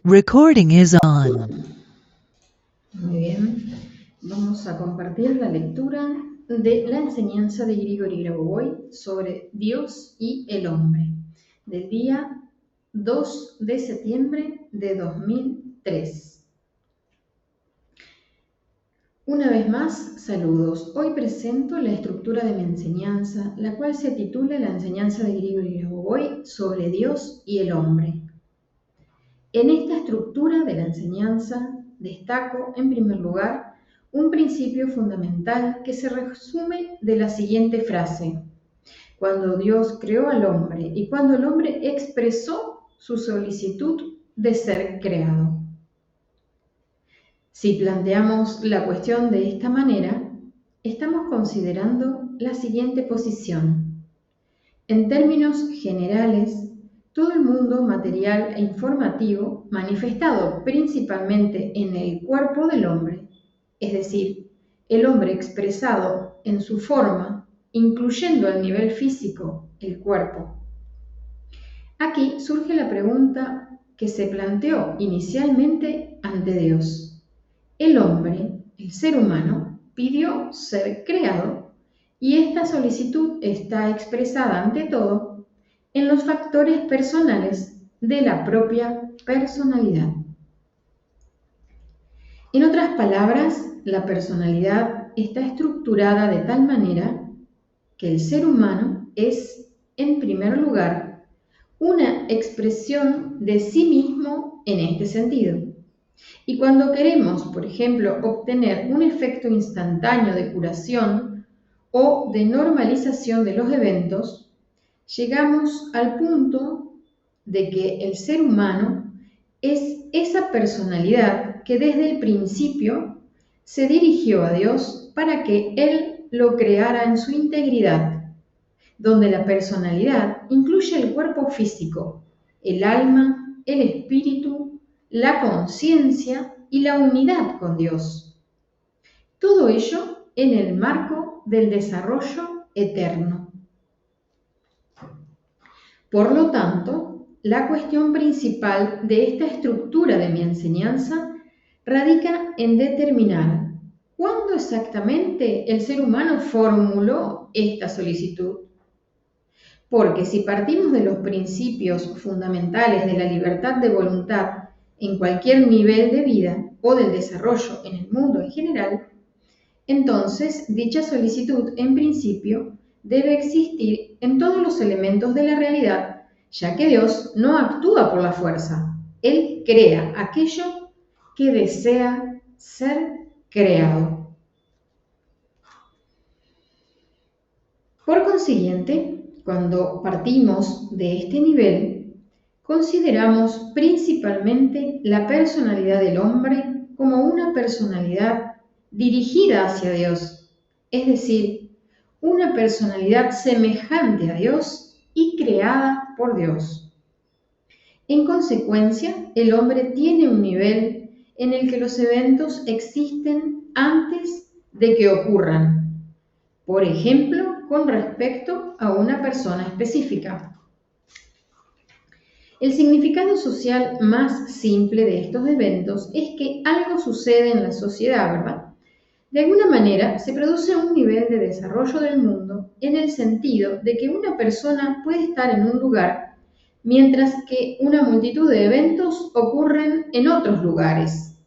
Recording is on. Muy bien, vamos a compartir la lectura de la enseñanza de Grigori Grabovoi sobre Dios y el hombre, del día 2 de septiembre de 2003. Una vez más, saludos. Hoy presento la estructura de mi enseñanza, la cual se titula La enseñanza de Grigori Grabovoi sobre Dios y el hombre. En esta estructura de la enseñanza destaco, en primer lugar, un principio fundamental que se resume de la siguiente frase: cuando Dios creó al hombre y cuando el hombre expresó su solicitud de ser creado. Si planteamos la cuestión de esta manera, estamos considerando la siguiente posición. En términos generales, todo el mundo material e informativo, manifestado principalmente en el cuerpo del hombre, es decir, el hombre expresado en su forma, incluyendo el nivel físico, el cuerpo. Aquí surge la pregunta que se planteó inicialmente ante Dios. El hombre, el ser humano, pidió ser creado y esta solicitud está expresada ante todo en los factores personales de la propia personalidad. En otras palabras, la personalidad está estructurada de tal manera que el ser humano es, en primer lugar, una expresión de sí mismo en este sentido. Y cuando queremos, por ejemplo, obtener un efecto instantáneo de curación o de normalización de los eventos, llegamos al punto de que el ser humano es esa personalidad que desde el principio se dirigió a Dios para que Él lo creara en su integridad, donde la personalidad incluye el cuerpo físico, el alma, el espíritu, la conciencia y la unidad con Dios. Todo ello en el marco del desarrollo eterno. Por lo tanto, la cuestión principal de esta estructura de mi enseñanza radica en determinar cuándo exactamente el ser humano formuló esta solicitud. Porque si partimos de los principios fundamentales de la libertad de voluntad en cualquier nivel de vida o del desarrollo en el mundo en general, entonces dicha solicitud en principio debe existir en todos los elementos de la realidad, ya que Dios no actúa por la fuerza. Él crea aquello que desea ser creado. Por consiguiente, cuando partimos de este nivel, consideramos principalmente la personalidad del hombre como una personalidad dirigida hacia Dios, es decir, una personalidad semejante a Dios y creada por Dios. En consecuencia, el hombre tiene un nivel en el que los eventos existen antes de que ocurran, por ejemplo, con respecto a una persona específica. El significado social más simple de estos eventos es que algo sucede en la sociedad, ¿verdad? De alguna manera, se produce un nivel de desarrollo del mundo en el sentido de que una persona puede estar en un lugar mientras que una multitud de eventos ocurren en otros lugares.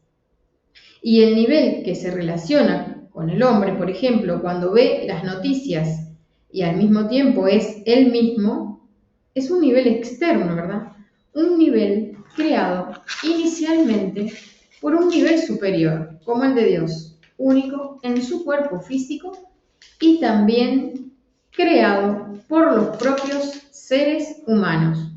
Y el nivel que se relaciona con el hombre, por ejemplo, cuando ve las noticias y al mismo tiempo es él mismo, es un nivel externo, ¿verdad? Un nivel creado inicialmente por un nivel superior, como el de Dios, único en su cuerpo físico y también creado por los propios seres humanos.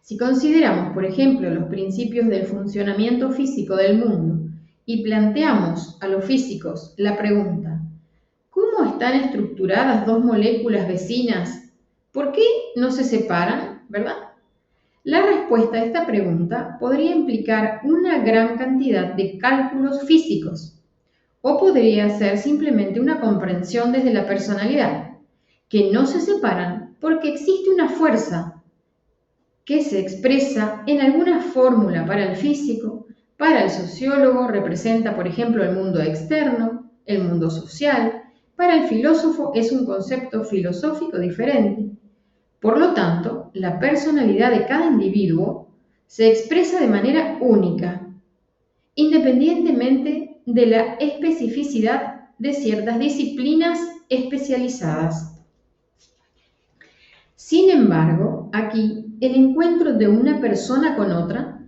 Si consideramos, por ejemplo, los principios del funcionamiento físico del mundo y planteamos a los físicos la pregunta: ¿cómo están estructuradas dos moléculas vecinas? ¿Por qué no se separan, verdad? La respuesta a esta pregunta podría implicar una gran cantidad de cálculos físicos o podría ser simplemente una comprensión desde la personalidad, que no se separan porque existe una fuerza que se expresa en alguna fórmula para el físico, para el sociólogo representa, por ejemplo, el mundo externo, el mundo social, para el filósofo es un concepto filosófico diferente. Por lo tanto, la personalidad de cada individuo se expresa de manera única, independientemente de la especificidad de ciertas disciplinas especializadas. Sin embargo, aquí el encuentro de una persona con otra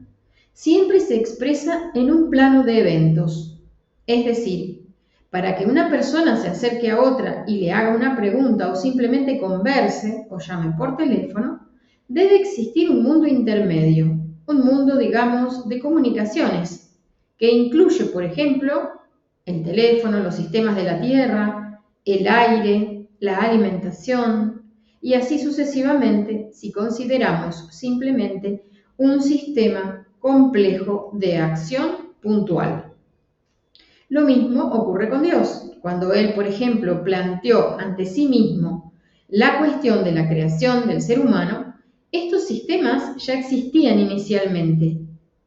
siempre se expresa en un plano de eventos. Es decir, para que una persona se acerque a otra y le haga una pregunta o simplemente converse o llame por teléfono, debe existir un mundo intermedio, un mundo, digamos, de comunicaciones, que incluye, por ejemplo, el teléfono, los sistemas de la tierra, el aire, la alimentación, y así sucesivamente si consideramos simplemente un sistema complejo de acción puntual. Lo mismo ocurre con Dios. Cuando Él, por ejemplo, planteó ante sí mismo la cuestión de la creación del ser humano, estos sistemas ya existían inicialmente,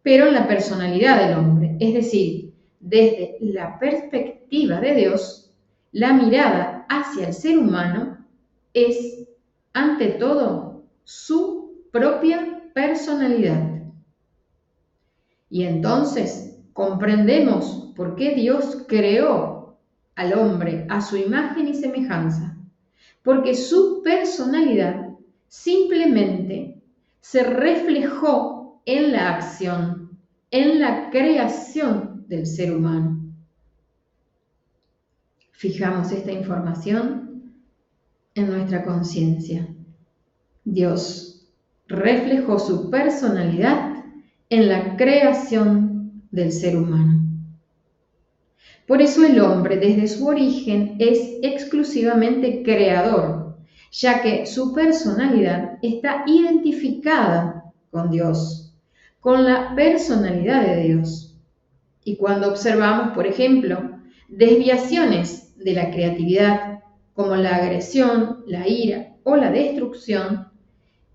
pero en la personalidad del hombre, es decir, desde la perspectiva de Dios, la mirada hacia el ser humano es ante todo, su propia personalidad. Y entonces comprendemos por qué Dios creó al hombre a su imagen y semejanza. Porque su personalidad simplemente se reflejó en la acción, en la creación del ser humano. Fijamos esta información en nuestra conciencia. Dios reflejó su personalidad en la creación del ser humano. Por eso el hombre desde su origen es exclusivamente creador, ya que su personalidad está identificada con Dios, con la personalidad de Dios. Y cuando observamos, por ejemplo, desviaciones de la creatividad, como la agresión, la ira o la destrucción,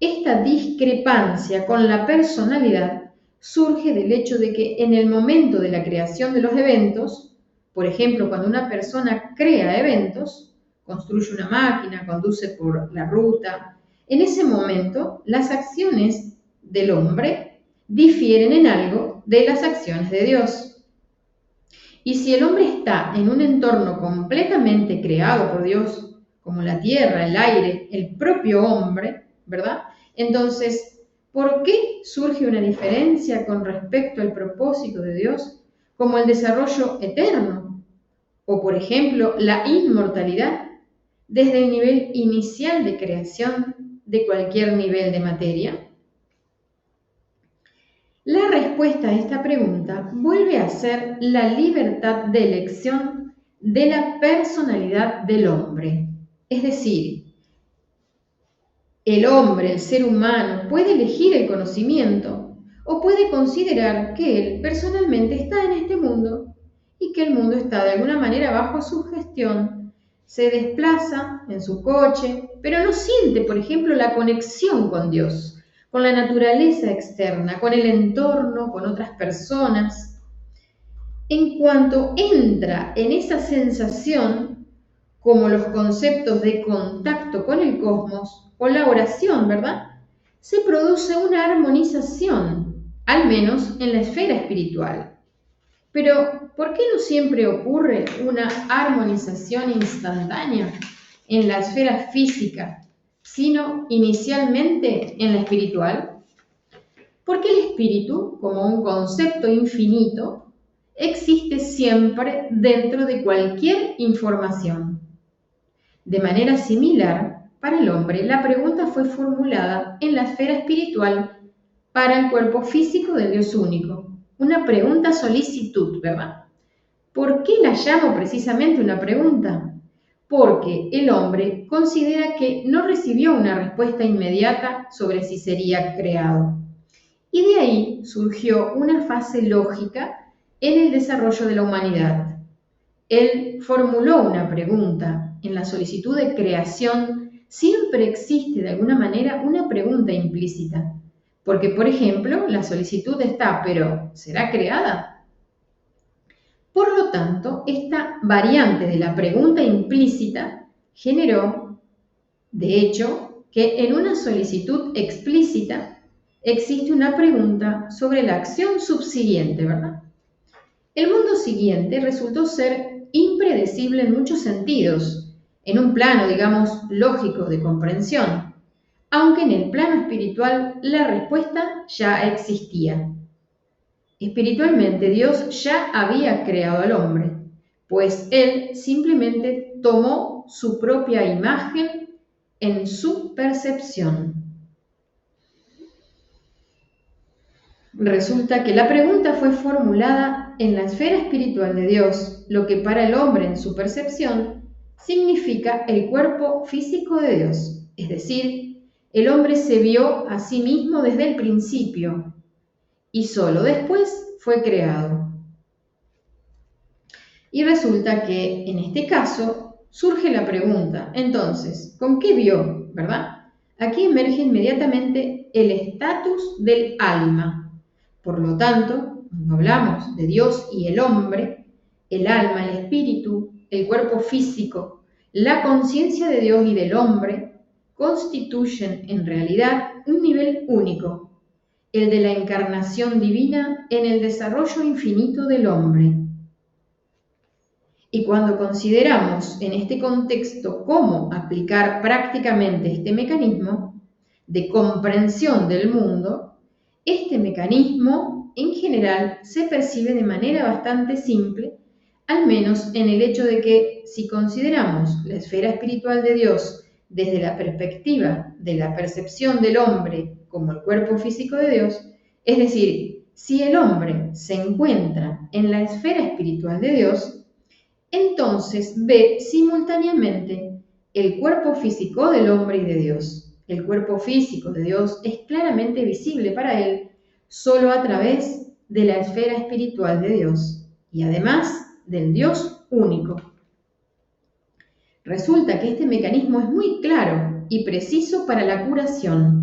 esta discrepancia con la personalidad surge del hecho de que en el momento de la creación de los eventos, por ejemplo, cuando una persona crea eventos, construye una máquina, conduce por la ruta, en ese momento las acciones del hombre difieren en algo de las acciones de Dios. Y si el hombre está en un entorno completamente creado por Dios, como la tierra, el aire, el propio hombre, ¿verdad? Entonces, ¿por qué surge una diferencia con respecto al propósito de Dios, como el desarrollo eterno? O, por ejemplo, la inmortalidad desde el nivel inicial de creación de cualquier nivel de materia. La respuesta a esta pregunta vuelve a ser la libertad de elección de la personalidad del hombre. Es decir, el hombre, el ser humano, puede elegir el conocimiento o puede considerar que él personalmente está en este mundo y que el mundo está de alguna manera bajo su gestión. Se desplaza en su coche, pero no siente, por ejemplo, la conexión con Dios, con la naturaleza externa, con el entorno, con otras personas. En cuanto entra en esa sensación, como los conceptos de contacto con el cosmos o la oración, ¿verdad? Se produce una armonización, al menos en la esfera espiritual. Pero, ¿por qué no siempre ocurre una armonización instantánea en la esfera física, sino inicialmente en la espiritual? Porque el espíritu, como un concepto infinito, existe siempre dentro de cualquier información. De manera similar, para el hombre, la pregunta fue formulada en la esfera espiritual para el cuerpo físico del Dios único. Una pregunta solicitud, ¿verdad? ¿Por qué la llamo precisamente una pregunta? Porque el hombre considera que no recibió una respuesta inmediata sobre si sería creado. Y de ahí surgió una fase lógica en el desarrollo de la humanidad. Él formuló una pregunta. En la solicitud de creación siempre existe de alguna manera una pregunta implícita. Porque, por ejemplo, la solicitud está, pero ¿será creada? Por lo tanto, esta variante de la pregunta implícita generó, de hecho, que en una solicitud explícita existe una pregunta sobre la acción subsiguiente, ¿verdad? El mundo siguiente resultó ser impredecible en muchos sentidos, en un plano, digamos, lógico de comprensión, aunque en el plano espiritual la respuesta ya existía. Espiritualmente Dios ya había creado al hombre, pues Él simplemente tomó su propia imagen en su percepción. Resulta que la pregunta fue formulada en la esfera espiritual de Dios, lo que para el hombre en su percepción significa el cuerpo físico de Dios. Es decir, el hombre se vio a sí mismo desde el principio y solo después fue creado. Y resulta que en este caso surge la pregunta, entonces, ¿con qué vio? ¿Verdad? Aquí emerge inmediatamente el estatus del alma. Por lo tanto, cuando hablamos de Dios y el hombre, el alma, el espíritu, el cuerpo físico, la conciencia de Dios y del hombre constituyen en realidad un nivel único, el de la encarnación divina en el desarrollo infinito del hombre. Y cuando consideramos en este contexto cómo aplicar prácticamente este mecanismo de comprensión del mundo, este mecanismo en general se percibe de manera bastante simple, al menos en el hecho de que si consideramos la esfera espiritual de Dios desde la perspectiva de la percepción del hombre como el cuerpo físico de Dios, es decir, si el hombre se encuentra en la esfera espiritual de Dios, entonces ve simultáneamente el cuerpo físico del hombre y de Dios. El cuerpo físico de Dios es claramente visible para él solo a través de la esfera espiritual de Dios y además del Dios único. Resulta que este mecanismo es muy claro y preciso para la curación,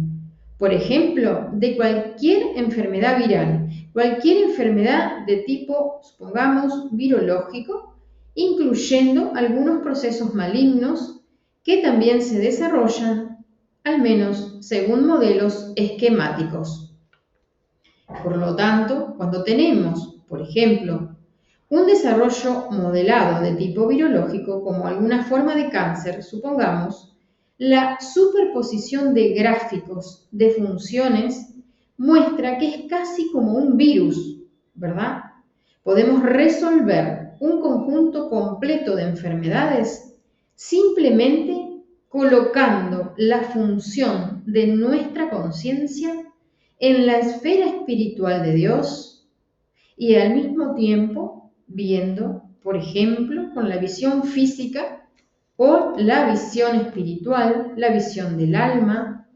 por ejemplo, de cualquier enfermedad viral, cualquier enfermedad de tipo, supongamos, virológico, incluyendo algunos procesos malignos que también se desarrollan, al menos según modelos esquemáticos. Por lo tanto, cuando tenemos, por ejemplo, un desarrollo modelado de tipo virológico, como alguna forma de cáncer, supongamos, la superposición de gráficos de funciones muestra que es casi como un virus, ¿verdad? Podemos resolver un conjunto completo de enfermedades simplemente colocando la función de nuestra conciencia en la esfera espiritual de Dios y al mismo tiempo viendo, por ejemplo, con la visión física o la visión espiritual, la visión del alma,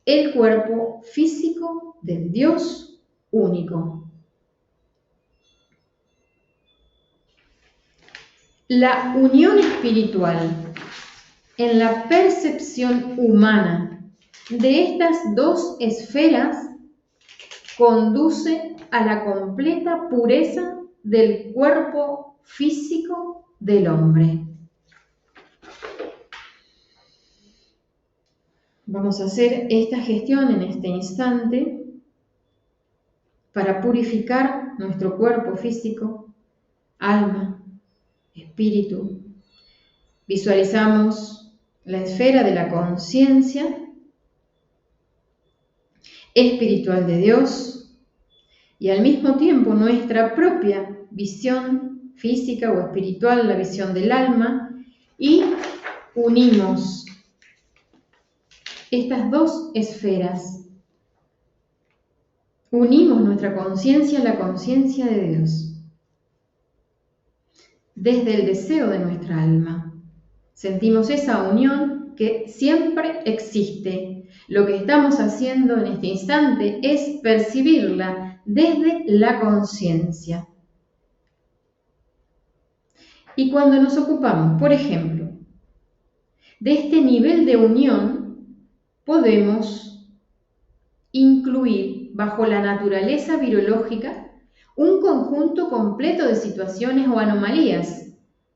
el cuerpo físico del Dios único. La unión espiritual en la percepción humana de estas dos esferas conduce a la completa pureza del cuerpo físico del hombre. Vamos a hacer esta gestión en este instante para purificar nuestro cuerpo físico, alma, espíritu. Visualizamos la esfera de la conciencia espiritual de Dios y al mismo tiempo nuestra propia visión física o espiritual, la visión del alma, y unimos estas dos esferas. Unimos nuestra conciencia a la conciencia de Dios. Desde el deseo de nuestra alma. Sentimos esa unión que siempre existe. Lo que estamos haciendo en este instante es percibirla desde la conciencia. Y cuando nos ocupamos, por ejemplo, de este nivel de unión, podemos incluir bajo la naturaleza virológica un conjunto completo de situaciones o anomalías,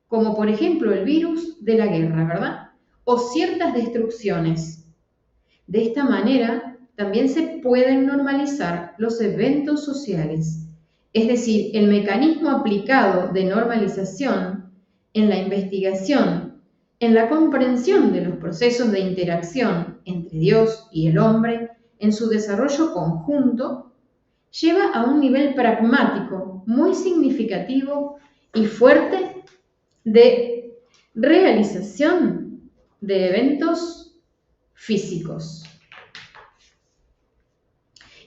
como por ejemplo el virus de la guerra, ¿verdad? O ciertas destrucciones. De esta manera, también se pueden normalizar los eventos sociales, es decir, el mecanismo aplicado de normalización en la investigación, en la comprensión de los procesos de interacción entre Dios y el hombre en su desarrollo conjunto, lleva a un nivel pragmático muy significativo y fuerte de realización de eventos físicos.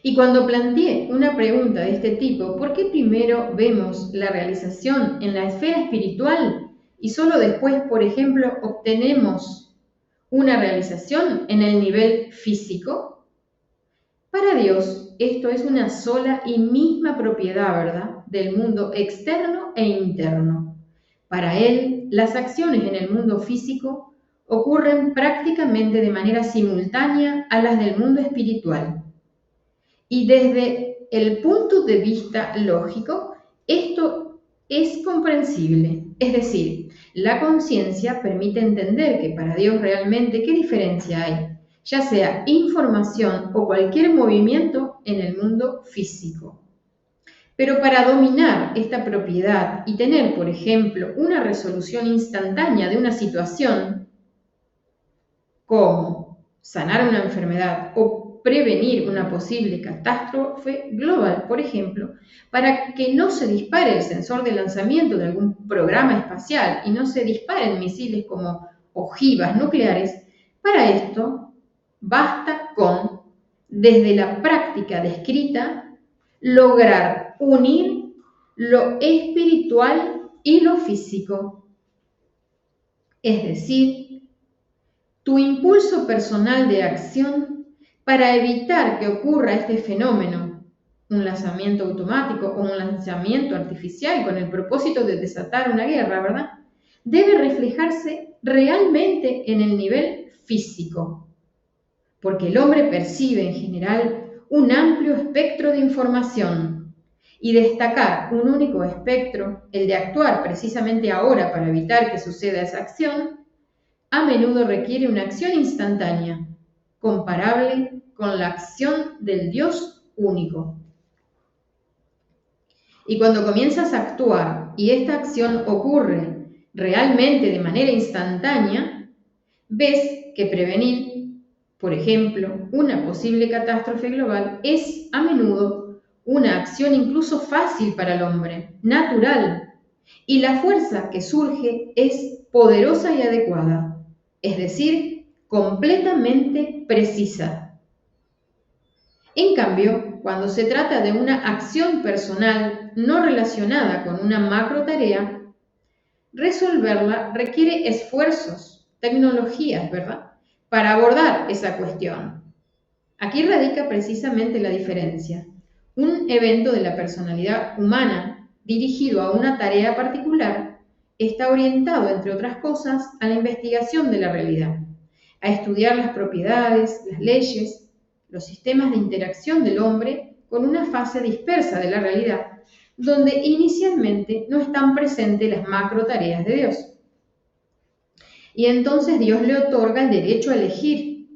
Y cuando planteé una pregunta de este tipo, ¿por qué primero vemos la realización en la esfera espiritual y solo después, por ejemplo, obtenemos una realización en el nivel físico? Para Dios, esto es una sola y misma propiedad, ¿verdad?, del mundo externo e interno. Para Él, las acciones en el mundo físico ocurren prácticamente de manera simultánea a las del mundo espiritual. Y desde el punto de vista lógico, esto es comprensible. Es decir, la conciencia permite entender que para Dios realmente, ¿qué diferencia hay?, ya sea información o cualquier movimiento en el mundo físico. Pero para dominar esta propiedad y tener, por ejemplo, una resolución instantánea de una situación, como sanar una enfermedad o prevenir una posible catástrofe global, por ejemplo, para que no se dispare el sensor de lanzamiento de algún programa espacial y no se disparen misiles como ojivas nucleares, para esto basta con, desde la práctica descrita, lograr unir lo espiritual y lo físico. Es decir, tu impulso personal de acción para evitar que ocurra este fenómeno, un lanzamiento automático o un lanzamiento artificial con el propósito de desatar una guerra, ¿verdad?, debe reflejarse realmente en el nivel físico, porque el hombre percibe en general un amplio espectro de información y destacar un único espectro, el de actuar precisamente ahora para evitar que suceda esa acción, a menudo requiere una acción instantánea, comparable con la acción del Dios único. Y cuando comienzas a actuar y esta acción ocurre realmente de manera instantánea, ves que prevenir, por ejemplo, una posible catástrofe global es a menudo una acción incluso fácil para el hombre, natural, y la fuerza que surge es poderosa y adecuada, es decir, completamente precisa. En cambio, cuando se trata de una acción personal no relacionada con una macro tarea, resolverla requiere esfuerzos, tecnologías, ¿verdad?, para abordar esa cuestión. Aquí radica precisamente la diferencia. Un evento de la personalidad humana dirigido a una tarea particular está orientado, entre otras cosas, a la investigación de la realidad, a estudiar las propiedades, las leyes, los sistemas de interacción del hombre con una fase dispersa de la realidad, donde inicialmente no están presentes las macro tareas de Dios. Y entonces Dios le otorga el derecho a elegir.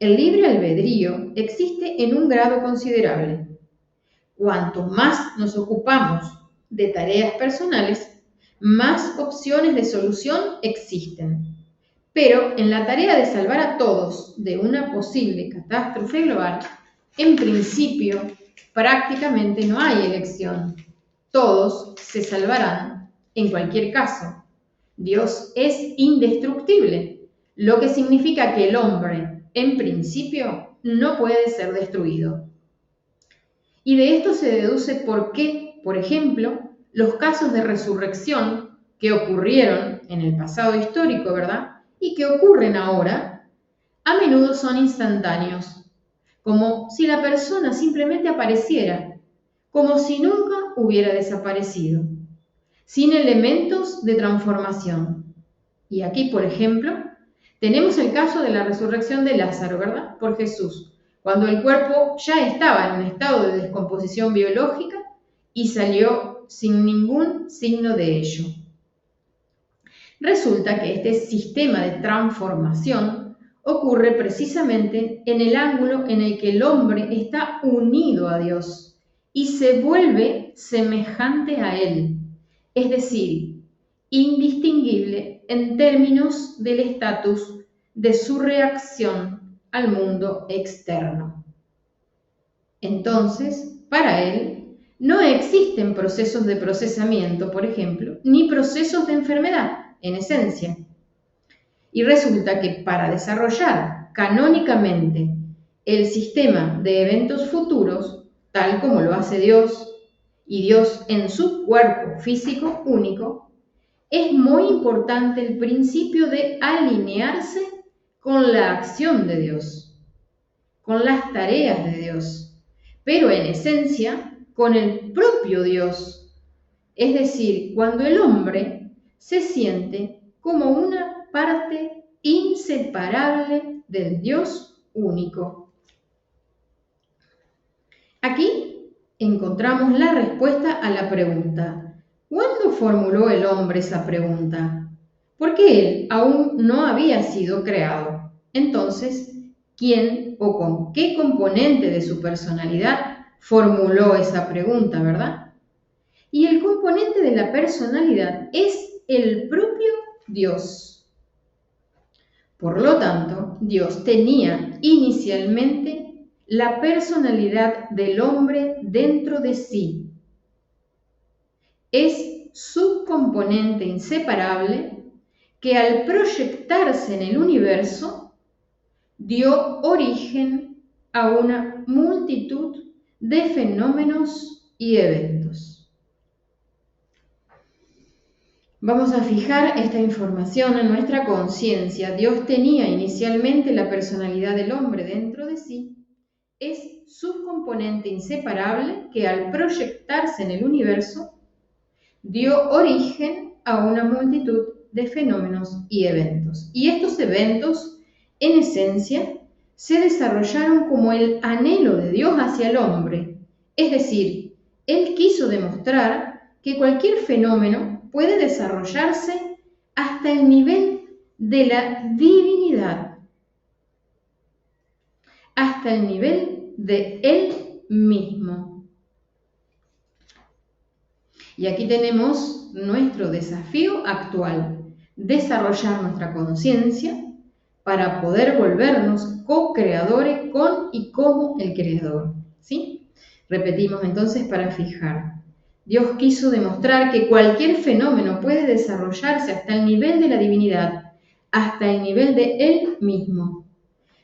El libre albedrío existe en un grado considerable. Cuanto más nos ocupamos de tareas personales, más opciones de solución existen. Pero en la tarea de salvar a todos de una posible catástrofe global, en principio, prácticamente no hay elección. Todos se salvarán en cualquier caso. Dios es indestructible, lo que significa que el hombre, en principio, no puede ser destruido. Y de esto se deduce por qué, por ejemplo, los casos de resurrección que ocurrieron en el pasado histórico, ¿verdad?, y que ocurren ahora, a menudo son instantáneos, como si la persona simplemente apareciera, como si nunca hubiera desaparecido, sin elementos de transformación. Y aquí, por ejemplo, tenemos el caso de la resurrección de Lázaro, ¿verdad?, por Jesús, cuando el cuerpo ya estaba en un estado de descomposición biológica y salió sin ningún signo de ello. Resulta que este sistema de transformación ocurre precisamente en el ángulo en el que el hombre está unido a Dios y se vuelve semejante a Él, es decir, indistinguible en términos del estatus de su reacción al mundo externo. Entonces, para Él, no existen procesos de procesamiento, por ejemplo, ni procesos de enfermedad, en esencia. Y resulta que para desarrollar canónicamente el sistema de eventos futuros, tal como lo hace Dios, y Dios en su cuerpo físico único, es muy importante el principio de alinearse con la acción de Dios, con las tareas de Dios, pero en esencia con el propio Dios. Es decir, cuando el hombre se siente como una parte inseparable del Dios único. Aquí encontramos la respuesta a la pregunta: ¿cuándo formuló el hombre esa pregunta? Porque él aún no había sido creado. Entonces, ¿quién o con qué componente de su personalidad formuló esa pregunta, verdad? Y el componente de la personalidad es el propio Dios. Por lo tanto, Dios tenía inicialmente la personalidad del hombre dentro de sí. Es su componente inseparable que al proyectarse en el universo dio origen a una multitud de fenómenos y eventos. Vamos a fijar esta información en nuestra conciencia. Dios tenía inicialmente la personalidad del hombre dentro de sí. Es su componente inseparable que al proyectarse en el universo dio origen a una multitud de fenómenos y eventos. Y estos eventos, en esencia, se desarrollaron como el anhelo de Dios hacia el hombre. Es decir, Él quiso demostrar que cualquier fenómeno puede desarrollarse hasta el nivel de la divinidad, hasta el nivel de Él mismo. Y aquí tenemos nuestro desafío actual: desarrollar nuestra conciencia para poder volvernos co-creadores con y como el Creador. ¿Sí? Repetimos entonces para fijar. Dios quiso demostrar que cualquier fenómeno puede desarrollarse hasta el nivel de la divinidad, hasta el nivel de Él mismo.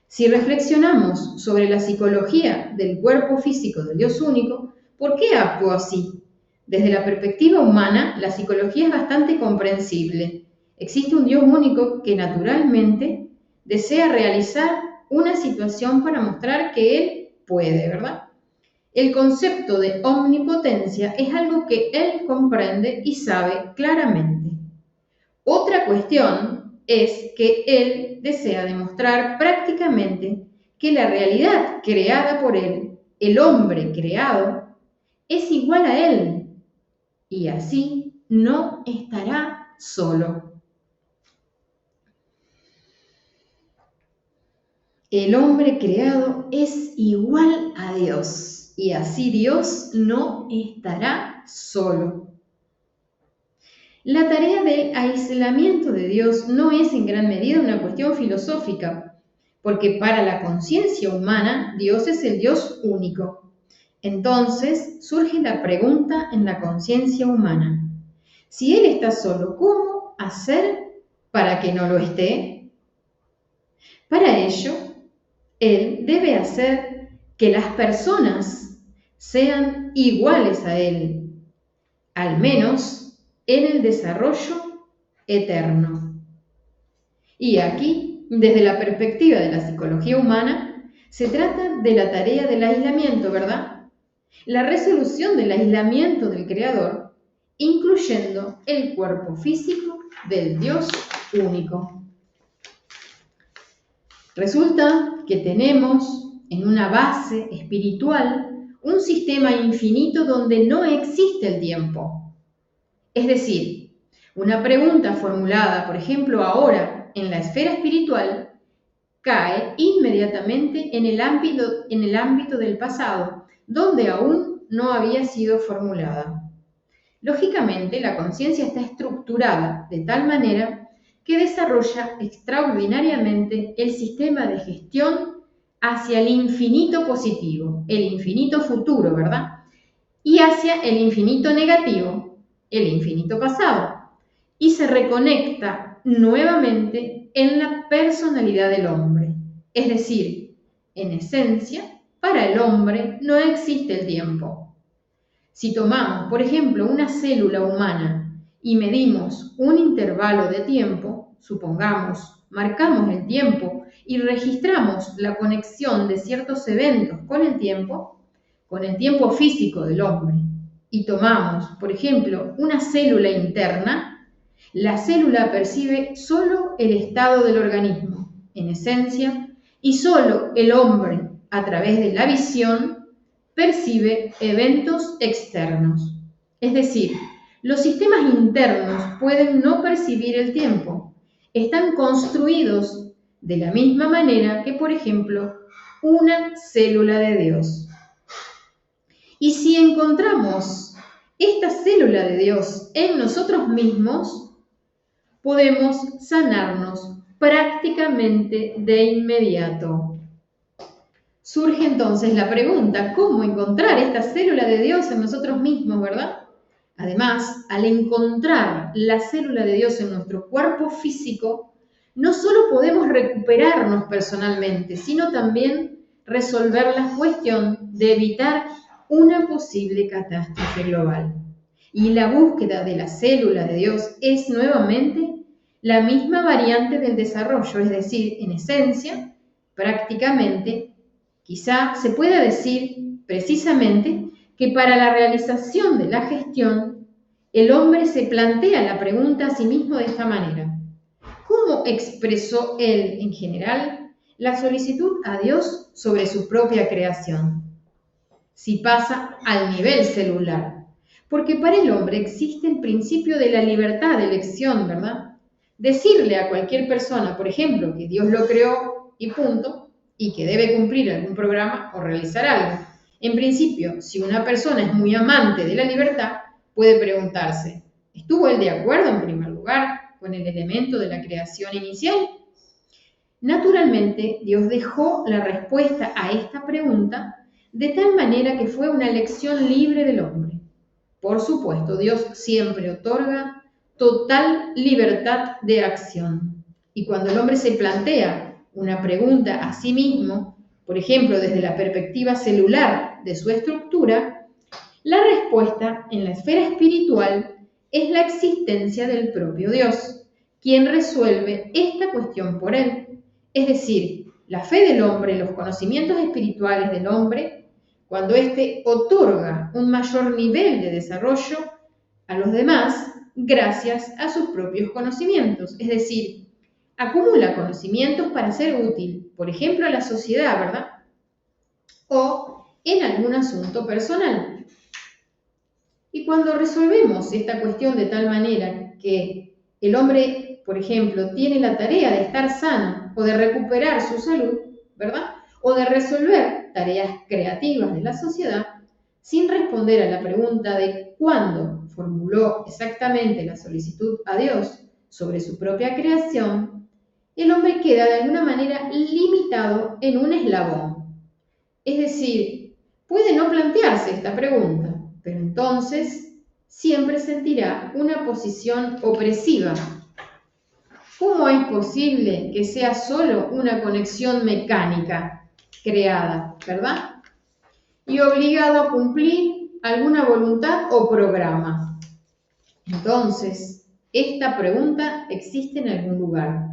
Si reflexionamos sobre la psicología del cuerpo físico del Dios único, ¿por qué actuó así? Desde la perspectiva humana, la psicología es bastante comprensible. Existe un Dios único que naturalmente desea realizar una situación para mostrar que Él puede, ¿verdad? El concepto de omnipotencia es algo que Él comprende y sabe claramente. Otra cuestión es que Él desea demostrar prácticamente que la realidad creada por Él, el hombre creado, es igual a Él y así no estará solo. El hombre creado es igual a Dios. Y así Dios no estará solo. La tarea del aislamiento de Dios no es en gran medida una cuestión filosófica, porque para la conciencia humana Dios es el Dios único. Entonces surge la pregunta en la conciencia humana: si Él está solo, ¿cómo hacer para que no lo esté? Para ello, Él debe hacer que las personas sean iguales a Él, al menos en el desarrollo eterno. Y aquí, desde la perspectiva de la psicología humana, se trata de la tarea del aislamiento, ¿verdad? La resolución del aislamiento del Creador, incluyendo el cuerpo físico del Dios único. Resulta que tenemos en una base espiritual, un sistema infinito donde no existe el tiempo. Es decir, una pregunta formulada, por ejemplo, ahora en la esfera espiritual, cae inmediatamente en el ámbito del pasado, donde aún no había sido formulada. Lógicamente, la conciencia está estructurada de tal manera que desarrolla extraordinariamente el sistema de gestión hacia el infinito positivo, el infinito futuro, ¿verdad? Y hacia el infinito negativo, el infinito pasado. Y se reconecta nuevamente en la personalidad del hombre. Es decir, en esencia, para el hombre no existe el tiempo. Si tomamos, por ejemplo, una célula humana y medimos un intervalo de tiempo, supongamos, marcamos el tiempo y registramos la conexión de ciertos eventos con el tiempo físico del hombre, y tomamos, por ejemplo, una célula interna, la célula percibe solo el estado del organismo, en esencia, y solo el hombre, a través de la visión, percibe eventos externos. Es decir, los sistemas internos pueden no percibir el tiempo. Están construidos de la misma manera que, por ejemplo, una célula de Dios. Y si encontramos esta célula de Dios en nosotros mismos, podemos sanarnos prácticamente de inmediato. Surge entonces la pregunta, ¿cómo encontrar esta célula de Dios en nosotros mismos, verdad? Además, al encontrar la célula de Dios en nuestro cuerpo físico, no solo podemos recuperarnos personalmente, sino también resolver la cuestión de evitar una posible catástrofe global. Y la búsqueda de la célula de Dios es nuevamente la misma variante del desarrollo, es decir, en esencia, prácticamente, quizá se pueda decir precisamente que para la realización de la gestión, el hombre se plantea la pregunta a sí mismo de esta manera. ¿Cómo expresó él, en general, la solicitud a Dios sobre su propia creación? Si pasa al nivel celular, porque para el hombre existe el principio de la libertad de elección, ¿verdad? Decirle a cualquier persona, por ejemplo, que Dios lo creó y punto, y que debe cumplir algún programa o realizar algo. En principio, si una persona es muy amante de la libertad, puede preguntarse, ¿estuvo él de acuerdo en primer lugar con el elemento de la creación inicial? Naturalmente, Dios dejó la respuesta a esta pregunta de tal manera que fue una elección libre del hombre. Por supuesto, Dios siempre otorga total libertad de acción. Y cuando el hombre se plantea una pregunta a sí mismo, por ejemplo, desde la perspectiva celular de su estructura, la respuesta en la esfera espiritual es la existencia del propio Dios, quien resuelve esta cuestión por él. Es decir, la fe del hombre, los conocimientos espirituales del hombre, cuando éste otorga un mayor nivel de desarrollo a los demás gracias a sus propios conocimientos. Es decir, acumula conocimientos para ser útil, por ejemplo, a la sociedad, ¿verdad? O en algún asunto personal. Y cuando resolvemos esta cuestión de tal manera que el hombre, por ejemplo, tiene la tarea de estar sano o de recuperar su salud, ¿verdad? O de resolver tareas creativas de la sociedad, sin responder a la pregunta de cuándo formuló exactamente la solicitud a Dios sobre su propia creación, el hombre queda de alguna manera limitado en un eslabón. Es decir, puede no plantearse esta pregunta, pero entonces siempre sentirá una posición opresiva. ¿Cómo es posible que sea solo una conexión mecánica creada, verdad? Y obligado a cumplir alguna voluntad o programa? Entonces, esta pregunta existe en algún lugar.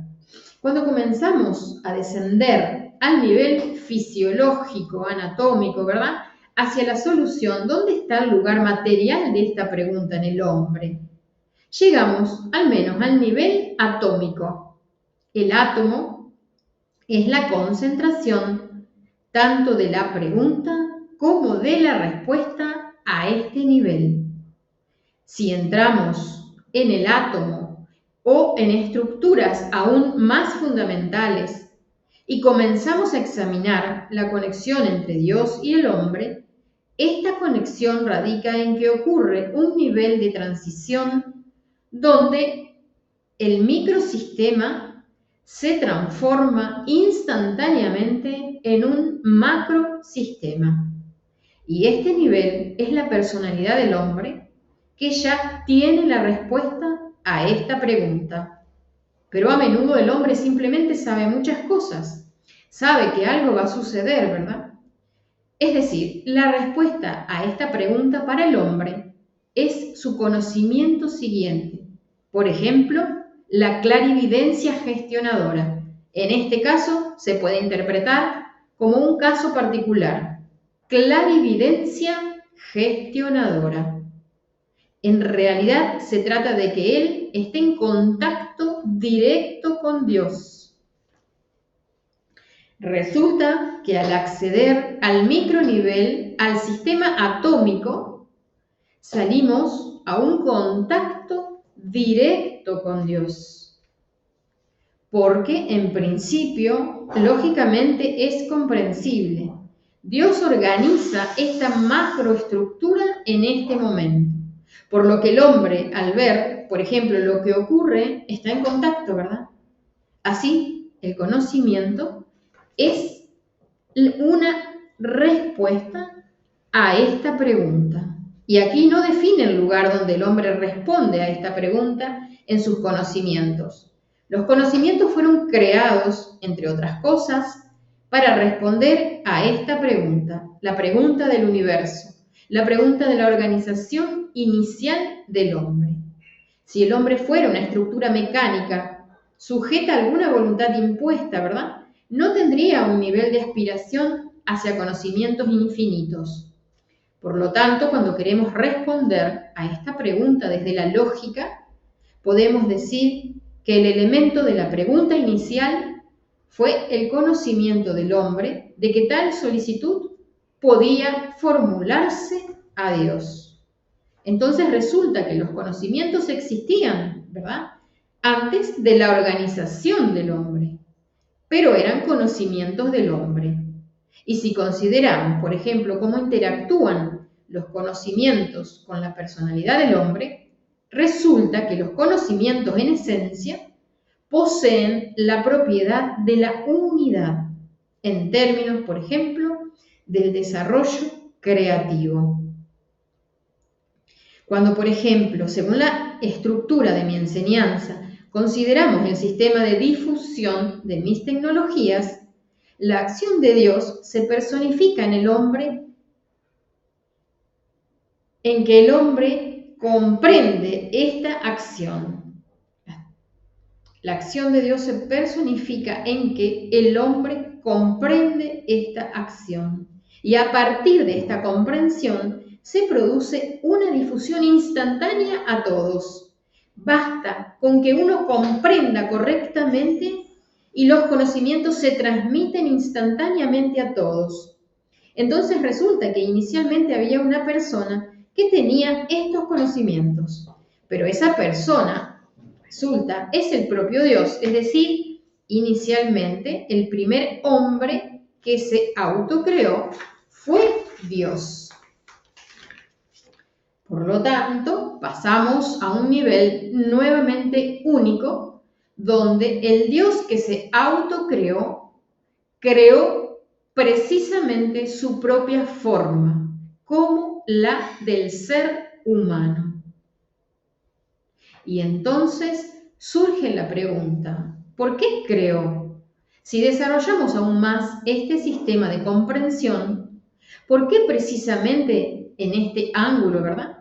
Cuando comenzamos a descender al nivel fisiológico, anatómico, ¿verdad? Hacia la solución, ¿dónde está el lugar material de esta pregunta en el hombre? Llegamos al menos al nivel atómico. El átomo es la concentración tanto de la pregunta como de la respuesta a este nivel. Si entramos en el átomo o en estructuras aún más fundamentales y comenzamos a examinar la conexión entre Dios y el hombre, esta conexión radica en que ocurre un nivel de transición donde el microsistema se transforma instantáneamente en un macrosistema. Y este nivel es la personalidad del hombre que ya tiene la respuesta a esta pregunta. Pero a menudo el hombre simplemente sabe muchas cosas. Sabe que algo va a suceder, ¿verdad? Es decir, la respuesta a esta pregunta para el hombre es su conocimiento siguiente. Por ejemplo, la clarividencia gestionadora. En este caso, se puede interpretar como un caso particular. Clarividencia gestionadora. En realidad, se trata de que él esté en contacto directo con Dios. Resulta que al acceder al micronivel, al sistema atómico, salimos a un contacto directo con Dios. Porque en principio, lógicamente es comprensible. Dios organiza esta macroestructura en este momento. Por lo que el hombre, al ver, por ejemplo, lo que ocurre, está en contacto, ¿verdad? Así, el conocimiento es una respuesta a esta pregunta. Y aquí no define el lugar donde el hombre responde a esta pregunta en sus conocimientos. Los conocimientos fueron creados, entre otras cosas, para responder a esta pregunta, la pregunta del universo, la pregunta de la organización inicial del hombre. Si el hombre fuera una estructura mecánica sujeta a alguna voluntad impuesta, ¿verdad?, no tendría un nivel de aspiración hacia conocimientos infinitos. Por lo tanto, cuando queremos responder a esta pregunta desde la lógica, podemos decir que el elemento de la pregunta inicial fue el conocimiento del hombre de que tal solicitud podía formularse a Dios. Entonces resulta que los conocimientos existían, ¿verdad?, antes de la organización del hombre, pero eran conocimientos del hombre. Y si consideramos, por ejemplo, cómo interactúan los conocimientos con la personalidad del hombre, resulta que los conocimientos en esencia poseen la propiedad de la unidad, en términos, por ejemplo, del desarrollo creativo. Cuando, por ejemplo, según la estructura de mi enseñanza, consideramos el sistema de difusión de mis tecnologías, la acción de Dios se personifica en el hombre, en que el hombre comprende esta acción. La acción de Dios se personifica en que el hombre comprende esta acción. Y a partir de esta comprensión se produce una difusión instantánea a todos. Basta con que uno comprenda correctamente y los conocimientos se transmiten instantáneamente a todos. Entonces resulta que inicialmente había una persona que tenía estos conocimientos, pero esa persona, resulta, es el propio Dios, es decir, inicialmente el primer hombre que se autocreó fue Dios. Por lo tanto, pasamos a un nivel nuevamente único, donde el Dios que se autocreó, creó precisamente su propia forma, como la del ser humano. Y entonces surge la pregunta, ¿por qué creó? Si desarrollamos aún más este sistema de comprensión, ¿por qué precisamente en este ángulo, verdad?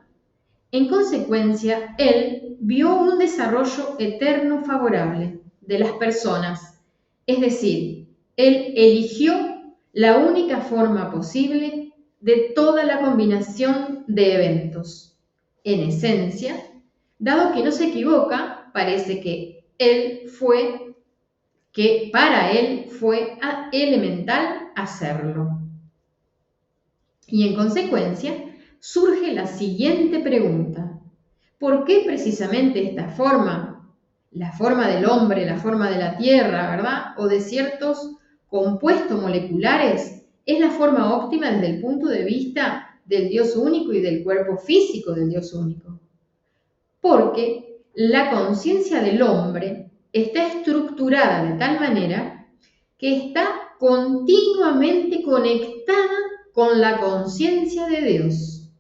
En consecuencia, él vio un desarrollo eterno favorable de las personas, es decir, él eligió la única forma posible de toda la combinación de eventos. En esencia, dado que no se equivoca, parece que para él fue elemental hacerlo. Y en consecuencia, surge la siguiente pregunta. ¿Por qué precisamente esta forma, la forma del hombre, la forma de la tierra, ¿verdad? O de ciertos compuestos moleculares, es la forma óptima desde el punto de vista del Dios único y del cuerpo físico del Dios único? Porque la conciencia del hombre está estructurada de tal manera que está continuamente conectada con la conciencia de Dios.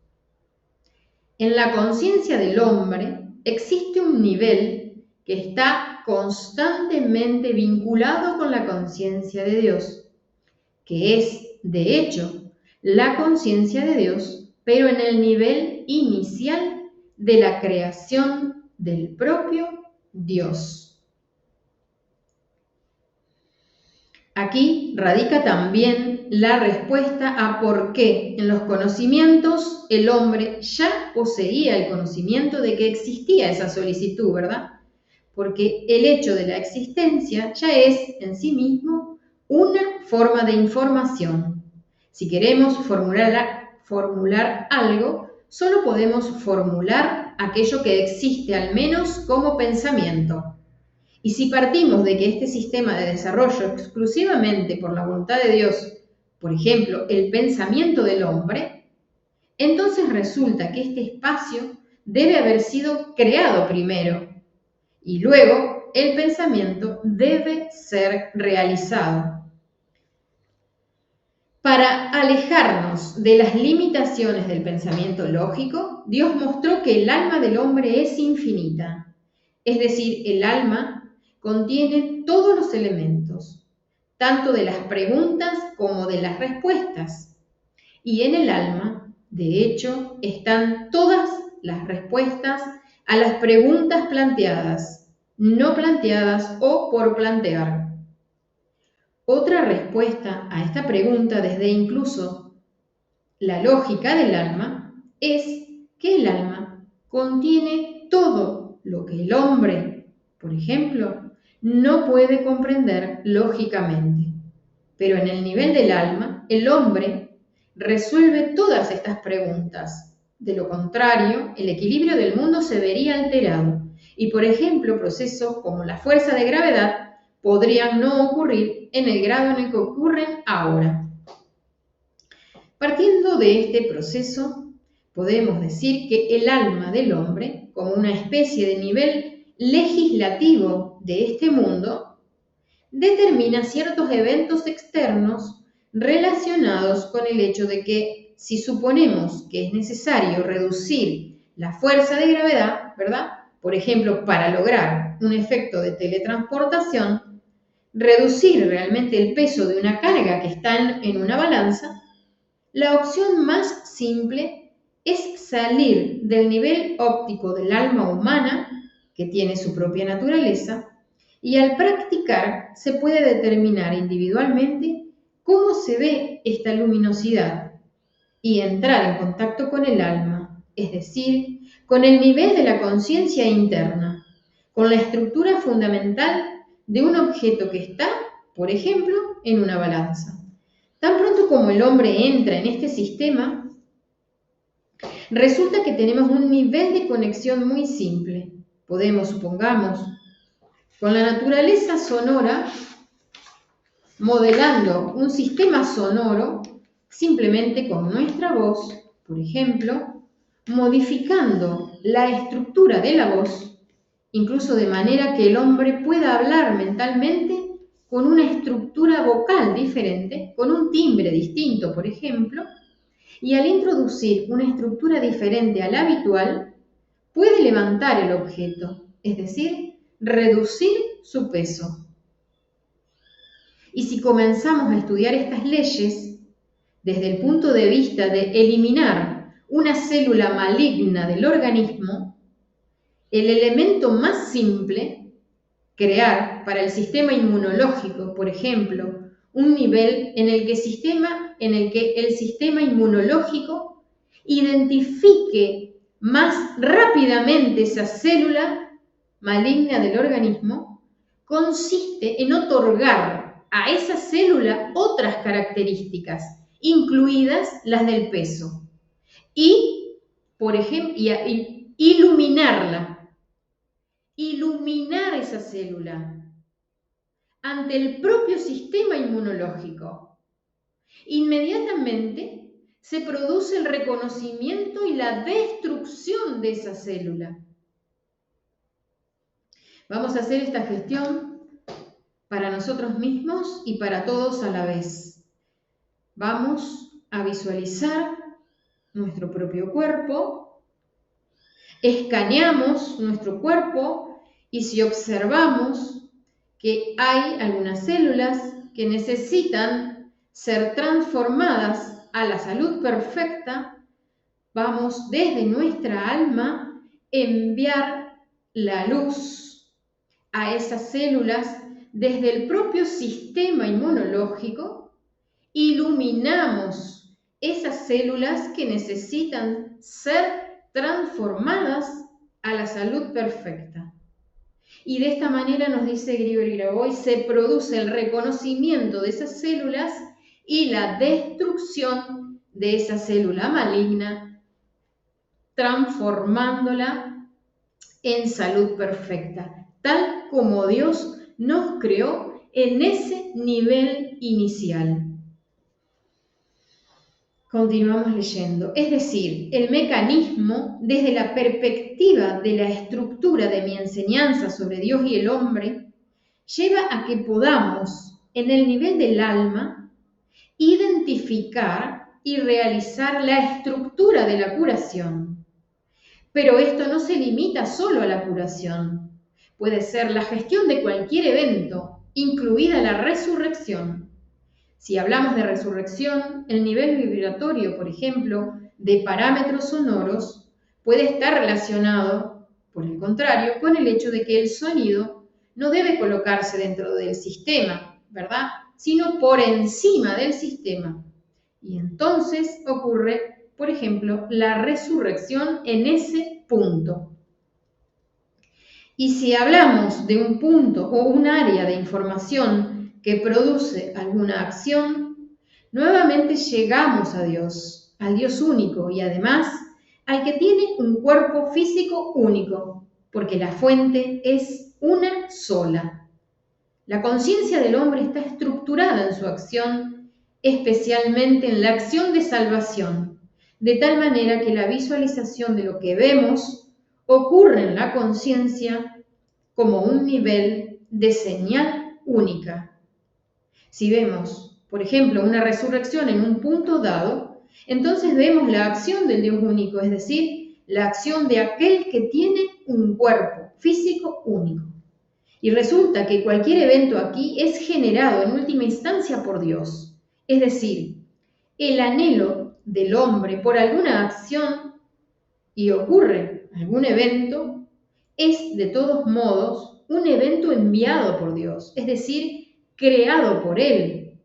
En la conciencia del hombre existe un nivel que está constantemente vinculado con la conciencia de Dios, que es, de hecho, la conciencia de Dios, pero en el nivel inicial de la creación del propio Dios. Aquí radica también la respuesta a por qué en los conocimientos el hombre ya poseía el conocimiento de que existía esa solicitud, ¿verdad? Porque el hecho de la existencia ya es en sí mismo una forma de información. Si queremos formular algo, solo podemos formular aquello que existe al menos como pensamiento. Y si partimos de que este sistema de desarrollo exclusivamente por la voluntad de Dios, por ejemplo, el pensamiento del hombre, entonces resulta que este espacio debe haber sido creado primero y luego el pensamiento debe ser realizado. Para alejarnos de las limitaciones del pensamiento lógico, Dios mostró que el alma del hombre es infinita, es decir, el alma contiene todos los elementos, tanto de las preguntas como de las respuestas. Y en el alma, de hecho, están todas las respuestas a las preguntas planteadas, no planteadas o por plantear. Otra respuesta a esta pregunta desde incluso la lógica del alma es que el alma contiene todo lo que el hombre, por ejemplo, no puede comprender lógicamente. Pero en el nivel del alma, el hombre resuelve todas estas preguntas. De lo contrario, el equilibrio del mundo se vería alterado y, por ejemplo, procesos como la fuerza de gravedad podrían no ocurrir en el grado en el que ocurren ahora. Partiendo de este proceso, podemos decir que el alma del hombre, como una especie de nivel legislativo de este mundo, determina ciertos eventos externos relacionados con el hecho de que si suponemos que es necesario reducir la fuerza de gravedad, ¿verdad? Por ejemplo, para lograr un efecto de teletransportación, reducir realmente el peso de una carga que está en una balanza, la opción más simple es salir del nivel óptico del alma humana, que tiene su propia naturaleza, y al practicar se puede determinar individualmente cómo se ve esta luminosidad y entrar en contacto con el alma, es decir, con el nivel de la conciencia interna, con la estructura fundamental de un objeto que está, por ejemplo, en una balanza. Tan pronto como el hombre entra en este sistema, resulta que tenemos un nivel de conexión muy simple. Podemos, supongamos, con la naturaleza sonora, modelando un sistema sonoro simplemente con nuestra voz, por ejemplo, modificando la estructura de la voz, incluso de manera que el hombre pueda hablar mentalmente con una estructura vocal diferente, con un timbre distinto, por ejemplo, y al introducir una estructura diferente a la habitual, puede levantar el objeto, es decir, reducir su peso. Y si comenzamos a estudiar estas leyes desde el punto de vista de eliminar una célula maligna del organismo, el elemento más simple, crear para el sistema inmunológico, por ejemplo, un nivel en el que el sistema inmunológico identifique más rápidamente esa célula maligna del organismo, consiste en otorgar a esa célula otras características, incluidas las del peso. Y, por ejemplo, iluminar esa célula ante el propio sistema inmunológico. Inmediatamente se produce el reconocimiento y la destrucción de esa célula. Vamos a hacer esta gestión para nosotros mismos y para todos a la vez. Vamos a visualizar nuestro propio cuerpo, escaneamos nuestro cuerpo y si observamos que hay algunas células que necesitan ser transformadas a la salud perfecta, vamos desde nuestra alma enviar la luz a esas células desde el propio sistema inmunológico, iluminamos esas células que necesitan ser transformadas a la salud perfecta. Y de esta manera, nos dice Grigori Grabovoi, se produce el reconocimiento de esas células y la destrucción de esa célula maligna, transformándola en salud perfecta, tal como Dios nos creó en ese nivel inicial. Continuamos leyendo. Es decir, el mecanismo, desde la perspectiva de la estructura de mi enseñanza sobre Dios y el hombre, lleva a que podamos, en el nivel del alma, identificar y realizar la estructura de la curación. Pero esto no se limita solo a la curación. Puede ser la gestión de cualquier evento, incluida la resurrección. Si hablamos de resurrección, el nivel vibratorio, por ejemplo, de parámetros sonoros, puede estar relacionado, por el contrario, con el hecho de que el sonido no debe colocarse dentro del sistema, ¿verdad?, sino por encima del sistema. Y entonces ocurre, por ejemplo, la resurrección en ese punto. Y si hablamos de un punto o un área de información que produce alguna acción, nuevamente llegamos a Dios, al Dios único y además al que tiene un cuerpo físico único, porque la fuente es una sola. La conciencia del hombre está estructurada en su acción, especialmente en la acción de salvación, de tal manera que la visualización de lo que vemos ocurre en la conciencia como un nivel de señal única. Si vemos, por ejemplo, una resurrección en un punto dado, entonces vemos la acción del Dios único, es decir, la acción de aquel que tiene un cuerpo físico único. Y resulta que cualquier evento aquí es generado en última instancia por Dios. Es decir, el anhelo del hombre por alguna acción y ocurre algún evento, es de todos modos un evento enviado por Dios, es decir, creado por Él.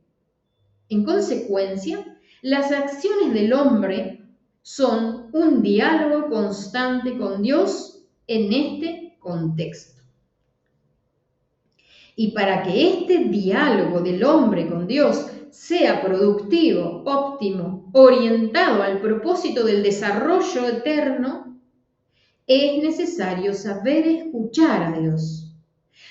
En consecuencia, las acciones del hombre son un diálogo constante con Dios en este contexto. Y para que este diálogo del hombre con Dios sea productivo, óptimo, orientado al propósito del desarrollo eterno, es necesario saber escuchar a Dios.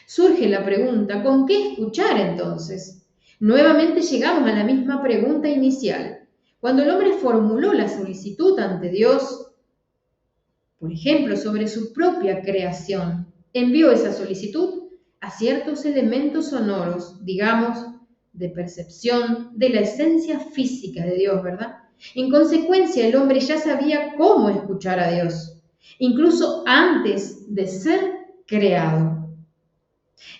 Surge la pregunta, ¿con qué escuchar entonces? Nuevamente llegamos a la misma pregunta inicial. Cuando el hombre formuló la solicitud ante Dios, por ejemplo, sobre su propia creación, envió esa solicitud a ciertos elementos sonoros, digamos, de percepción de la esencia física de Dios, ¿verdad? En consecuencia, el hombre ya sabía cómo escuchar a Dios, incluso antes de ser creado.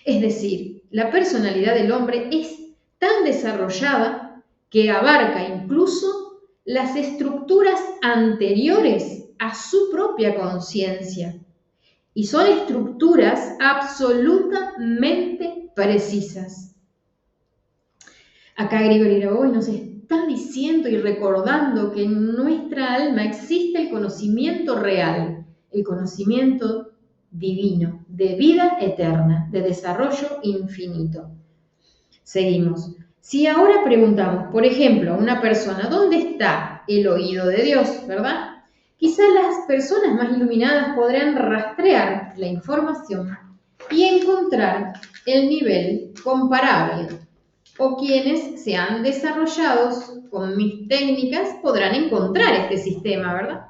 Es decir, la personalidad del hombre es tan desarrollada que abarca incluso las estructuras anteriores a su propia conciencia. Y son estructuras absolutamente precisas. Acá Grigori Grabovoi nos está diciendo y recordando que en nuestra alma existe el conocimiento real, el conocimiento divino, de vida eterna, de desarrollo infinito. Seguimos. Si ahora preguntamos, por ejemplo, a una persona, ¿dónde está el oído de Dios? ¿Verdad? Quizá las personas más iluminadas podrán rastrear la información y encontrar el nivel comparable. O quienes se han desarrollado con mis técnicas podrán encontrar este sistema, ¿verdad?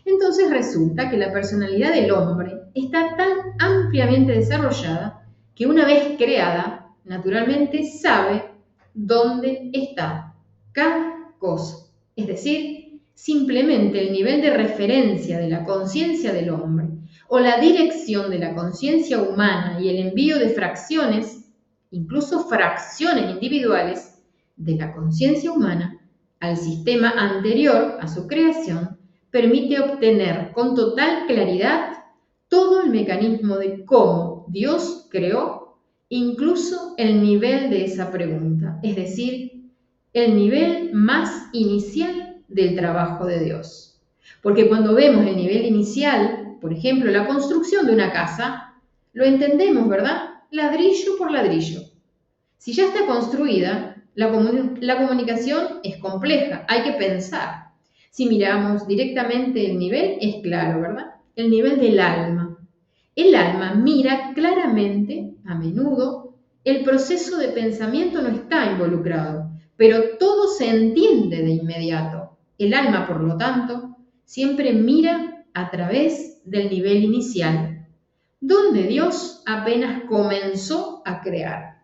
Entonces resulta que la personalidad del hombre está tan ampliamente desarrollada que una vez creada, naturalmente sabe dónde está cada cosa. Es decir, simplemente el nivel de referencia de la conciencia del hombre o la dirección de la conciencia humana y el envío de fracciones, incluso fracciones individuales, de la conciencia humana al sistema anterior a su creación, permite obtener con total claridad todo el mecanismo de cómo Dios creó, incluso el nivel de esa pregunta, es decir, el nivel más inicial del trabajo de Dios. Porque cuando vemos el nivel inicial, por ejemplo, la construcción de una casa, lo entendemos, ¿verdad? Ladrillo por ladrillo. Si ya está construida, la comunicación es compleja, hay que pensar. Si miramos directamente el nivel, es claro, ¿verdad? El nivel del alma. El alma mira claramente, a menudo, el proceso de pensamiento no está involucrado, pero todo se entiende de inmediato. El alma, por lo tanto, siempre mira a través del nivel inicial, donde Dios apenas comenzó a crear.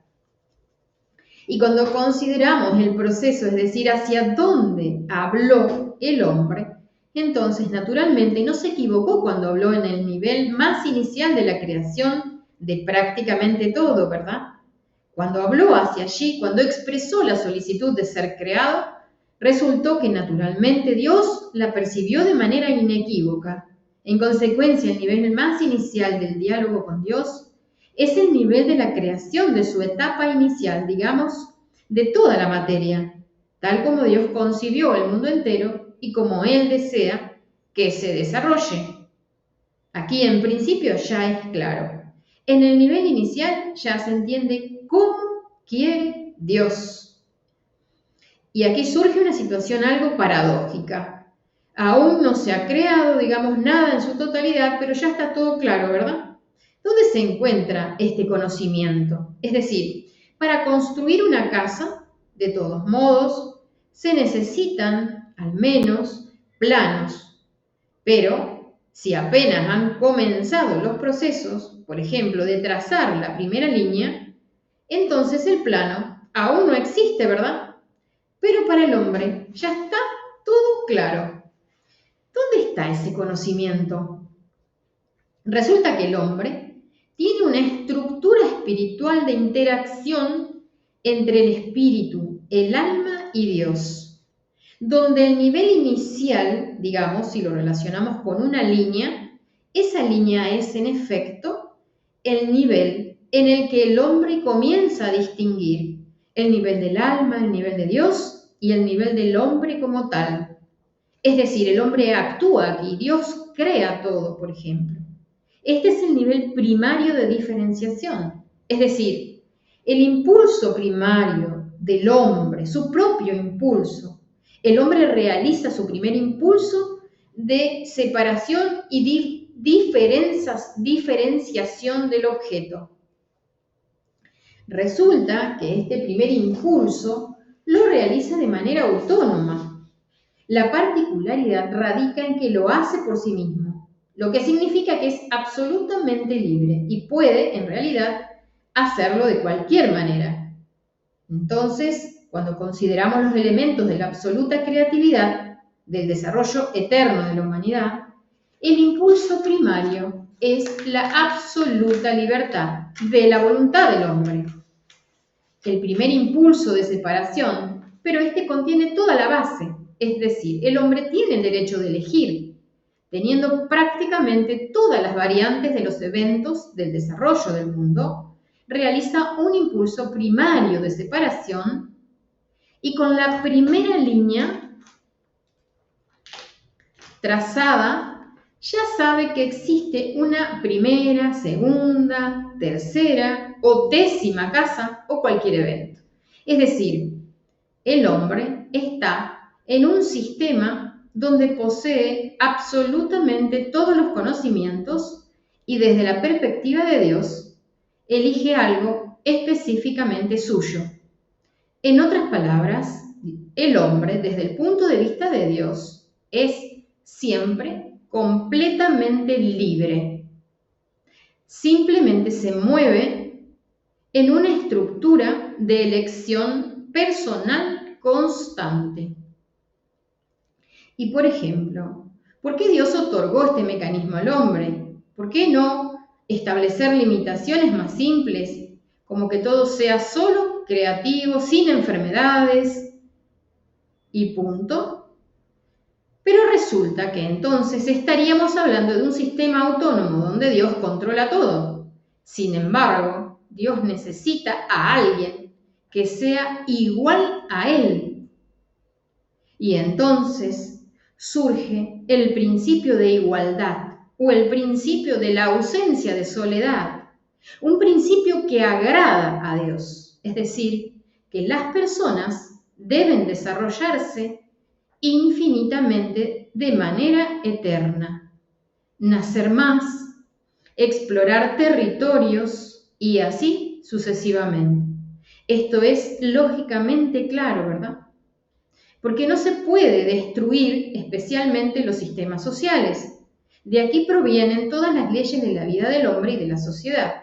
Y cuando consideramos el proceso, es decir, hacia dónde habló el hombre, entonces naturalmente no se equivocó cuando habló en el nivel más inicial de la creación de prácticamente todo, ¿verdad? Cuando habló hacia allí, cuando expresó la solicitud de ser creado, resultó que naturalmente Dios la percibió de manera inequívoca. En consecuencia, el nivel más inicial del diálogo con Dios es el nivel de la creación de su etapa inicial, digamos, de toda la materia, tal como Dios concibió el mundo entero y como Él desea que se desarrolle. Aquí en principio ya es claro. En el nivel inicial ya se entiende cómo quiere Dios. Y aquí surge una situación algo paradójica. Aún no se ha creado, digamos, nada en su totalidad, pero ya está todo claro, ¿verdad? ¿Dónde se encuentra este conocimiento? Es decir, para construir una casa, de todos modos, se necesitan al menos planos. Pero si apenas han comenzado los procesos, por ejemplo, de trazar la primera línea, entonces el plano aún no existe, ¿verdad? Pero para el hombre ya está todo claro. ¿Dónde está ese conocimiento? Resulta que el hombre tiene una estructura espiritual de interacción entre el espíritu, el alma y Dios, donde el nivel inicial, digamos, si lo relacionamos con una línea, esa línea es en efecto el nivel en el que el hombre comienza a distinguir el nivel del alma, el nivel de Dios y el nivel del hombre como tal. Es decir, el hombre actúa aquí, Dios crea todo, por ejemplo. Este es el nivel primario de diferenciación, es decir, el impulso primario del hombre, su propio impulso. El hombre realiza su primer impulso de separación y diferenciación del objeto. Resulta que este primer impulso lo realiza de manera autónoma. La particularidad radica en que lo hace por sí mismo, lo que significa que es absolutamente libre y puede, en realidad, hacerlo de cualquier manera. Entonces, cuando consideramos los elementos de la absoluta creatividad, del desarrollo eterno de la humanidad, el impulso primario es la absoluta libertad de la voluntad del hombre. El primer impulso de separación, pero este contiene toda la base, es decir, el hombre tiene el derecho de elegir, teniendo prácticamente todas las variantes de los eventos del desarrollo del mundo, realiza un impulso primario de separación y con la primera línea trazada ya sabe que existe una primera, segunda, tercera o décima casa o cualquier evento. Es decir, el hombre está en un sistema donde posee absolutamente todos los conocimientos y desde la perspectiva de Dios elige algo específicamente suyo. En otras palabras, el hombre desde el punto de vista de Dios es siempre completamente libre. Simplemente se mueve en una estructura de elección personal constante. Y por ejemplo, ¿por qué Dios otorgó este mecanismo al hombre? ¿Por qué no establecer limitaciones más simples, como que todo sea solo creativo, sin enfermedades y punto? Pero resulta que entonces estaríamos hablando de un sistema autónomo donde Dios controla todo. Sin embargo, Dios necesita a alguien que sea igual a Él. Y entonces surge el principio de igualdad o el principio de la ausencia de soledad, un principio que agrada a Dios, es decir, que las personas deben desarrollarse infinitamente de manera eterna, nacer más, explorar territorios y así sucesivamente. Esto es lógicamente claro, ¿verdad? Porque no se puede destruir especialmente los sistemas sociales. De aquí provienen todas las leyes de la vida del hombre y de la sociedad.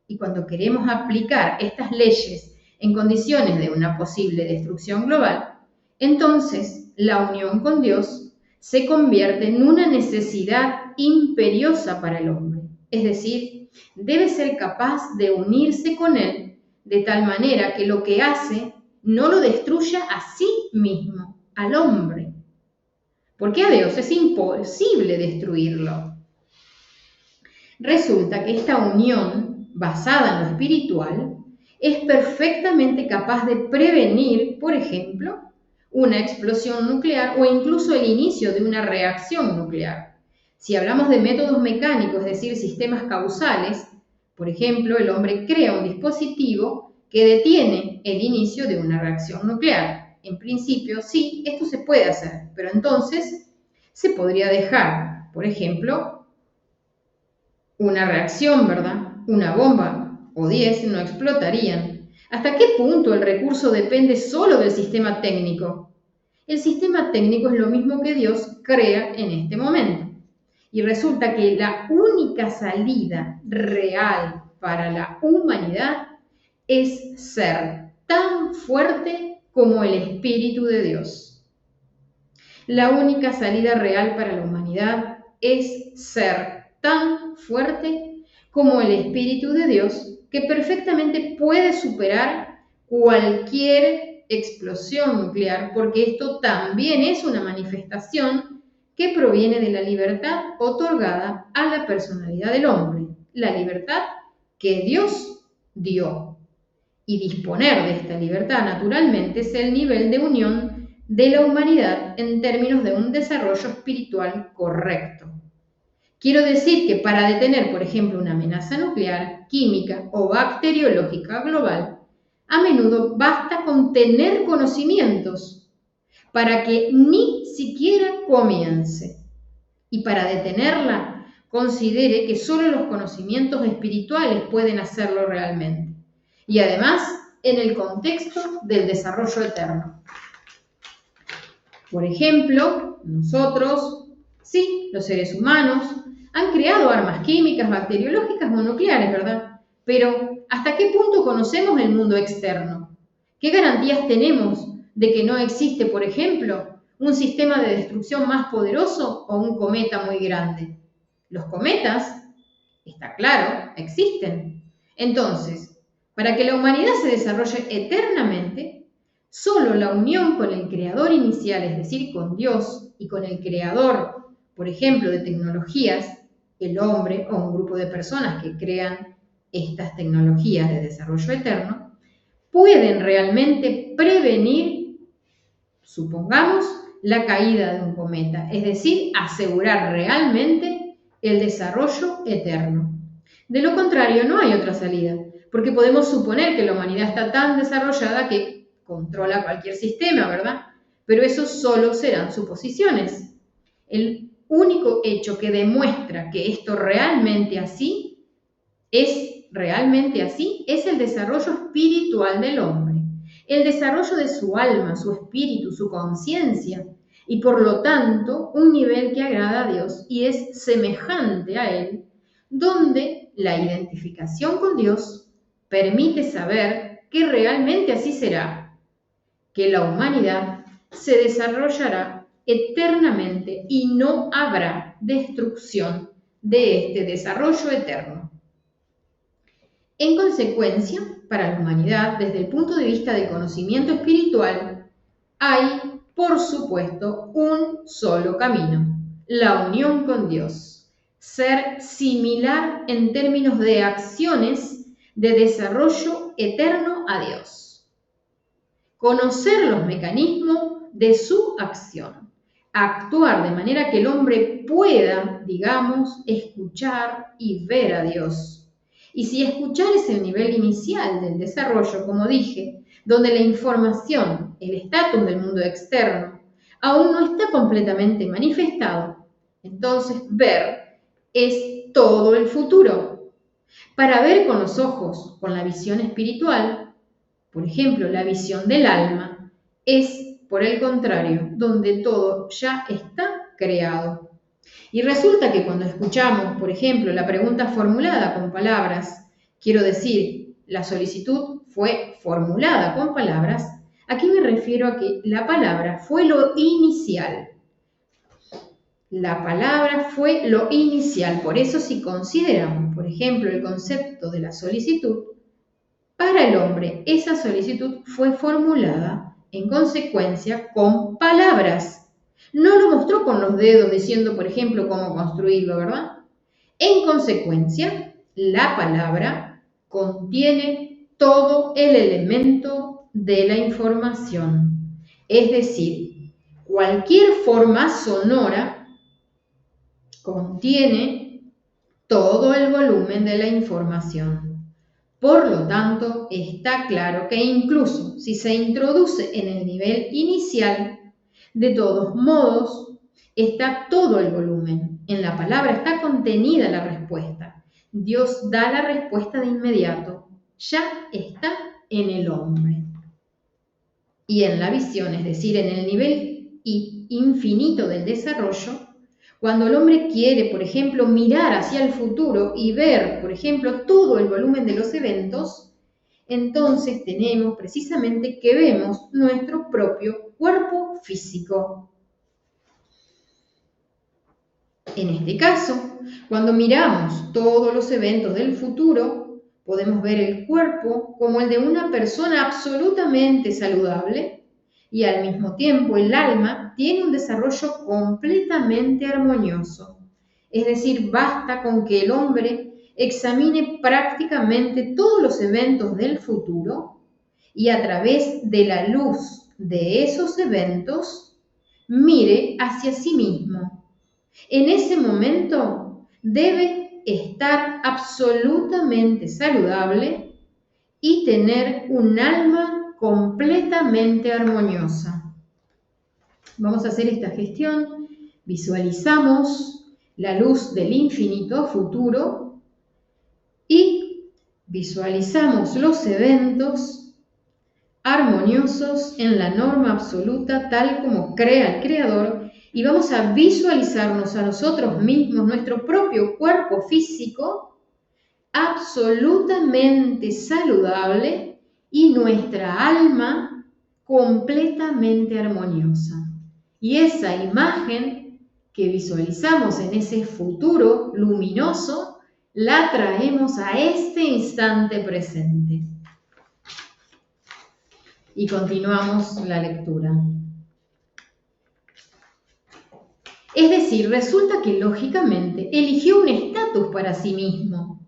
Y cuando queremos aplicar estas leyes en condiciones de una posible destrucción global, entonces la unión con Dios se convierte en una necesidad imperiosa para el hombre. Es decir, debe ser capaz de unirse con Él de tal manera que lo que hace no lo destruya a sí mismo, al hombre. Porque a Dios es imposible destruirlo. Resulta que esta unión, basada en lo espiritual, es perfectamente capaz de prevenir, por ejemplo, una explosión nuclear o incluso el inicio de una reacción nuclear. Si hablamos de métodos mecánicos, es decir, sistemas causales, por ejemplo, el hombre crea un dispositivo que detiene el inicio de una reacción nuclear. En principio, sí, esto se puede hacer, pero entonces se podría dejar, por ejemplo, una reacción, ¿verdad? Una bomba o 10 no explotarían. ¿Hasta qué punto el recurso depende solo del sistema técnico? El sistema técnico es lo mismo que Dios crea en este momento. Y resulta que la única salida real para la humanidad es ser tan fuerte como el Espíritu de Dios. La única salida real para la humanidad es ser tan fuerte como el Espíritu de Dios, que perfectamente puede superar cualquier explosión nuclear, porque esto también es una manifestación que proviene de la libertad otorgada a la personalidad del hombre, la libertad que Dios dio. Y disponer de esta libertad, naturalmente, es el nivel de unión de la humanidad en términos de un desarrollo espiritual correcto. Quiero decir que para detener, por ejemplo, una amenaza nuclear, química o bacteriológica global, a menudo basta con tener conocimientos para que ni siquiera comience. Y para detenerla, considere que solo los conocimientos espirituales pueden hacerlo realmente. Y además, en el contexto del desarrollo eterno. Por ejemplo, nosotros, sí, los seres humanos, han creado armas químicas, bacteriológicas o nucleares, ¿verdad? Pero, ¿hasta qué punto conocemos el mundo externo? ¿Qué garantías tenemos de que no existe, por ejemplo, un sistema de destrucción más poderoso o un cometa muy grande? Los cometas, está claro, existen. Entonces, para que la humanidad se desarrolle eternamente, solo la unión con el creador inicial, es decir, con Dios y con el creador, por ejemplo, de tecnologías, el hombre o un grupo de personas que crean estas tecnologías de desarrollo eterno, pueden realmente prevenir, supongamos, la caída de un cometa, es decir, asegurar realmente el desarrollo eterno. De lo contrario, no hay otra salida, porque podemos suponer que la humanidad está tan desarrollada que controla cualquier sistema, ¿verdad? Pero eso solo serán suposiciones. El único hecho que demuestra que esto realmente así es el desarrollo espiritual del hombre, el desarrollo de su alma, su espíritu, su conciencia, y por lo tanto un nivel que agrada a Dios y es semejante a Él, donde la identificación con Dios permite saber que realmente así será, que la humanidad se desarrollará eternamente y no habrá destrucción de este desarrollo eterno. En consecuencia, para la humanidad, desde el punto de vista del conocimiento espiritual, hay, por supuesto, un solo camino: la unión con Dios. Ser similar en términos de acciones de desarrollo eterno a Dios. Conocer los mecanismos de su acción. Actuar de manera que el hombre pueda, digamos, escuchar y ver a Dios. Y si escuchar es el nivel inicial del desarrollo, como dije, donde la información, el estatus del mundo externo, aún no está completamente manifestado, entonces ver es todo el futuro. Para ver con los ojos, con la visión espiritual, por ejemplo, la visión del alma, es, por el contrario, donde todo ya está creado. Y resulta que cuando escuchamos, por ejemplo, la pregunta formulada con palabras, quiero decir, la solicitud fue formulada con palabras, aquí me refiero a que la palabra fue lo inicial. La palabra fue lo inicial. Por eso, si consideramos, por ejemplo, el concepto de la solicitud, para el hombre esa solicitud fue formulada en consecuencia con palabras. No lo mostró con los dedos diciendo, por ejemplo, cómo construirlo, ¿verdad? En consecuencia, la palabra contiene todo el elemento de la información. Es decir, cualquier forma sonora contiene todo el volumen de la información. Por lo tanto, está claro que incluso si se introduce en el nivel inicial, de todos modos, está todo el volumen. En la palabra está contenida la respuesta. Dios da la respuesta de inmediato. Ya está en el hombre. Y en la visión, es decir, en el nivel infinito del desarrollo, cuando el hombre quiere, por ejemplo, mirar hacia el futuro y ver, por ejemplo, todo el volumen de los eventos, entonces tenemos precisamente que vemos nuestro propio cuerpo físico. En este caso, cuando miramos todos los eventos del futuro, podemos ver el cuerpo como el de una persona absolutamente saludable y al mismo tiempo el alma tiene un desarrollo completamente armonioso. Es decir, basta con que el hombre examine prácticamente todos los eventos del futuro y a través de la luz de esos eventos mire hacia sí mismo. En ese momento debe estar absolutamente saludable y tener un alma completamente armoniosa. Vamos a hacer esta gestión. Visualizamos la luz del infinito futuro y visualizamos los eventos armoniosos en la norma absoluta tal como crea el Creador y vamos a visualizarnos a nosotros mismos, nuestro propio cuerpo físico, absolutamente saludable y nuestra alma completamente armoniosa. Y esa imagen que visualizamos en ese futuro luminoso, la traemos a este instante presente. Y continuamos la lectura. Es decir, resulta que lógicamente eligió un estatus para sí mismo,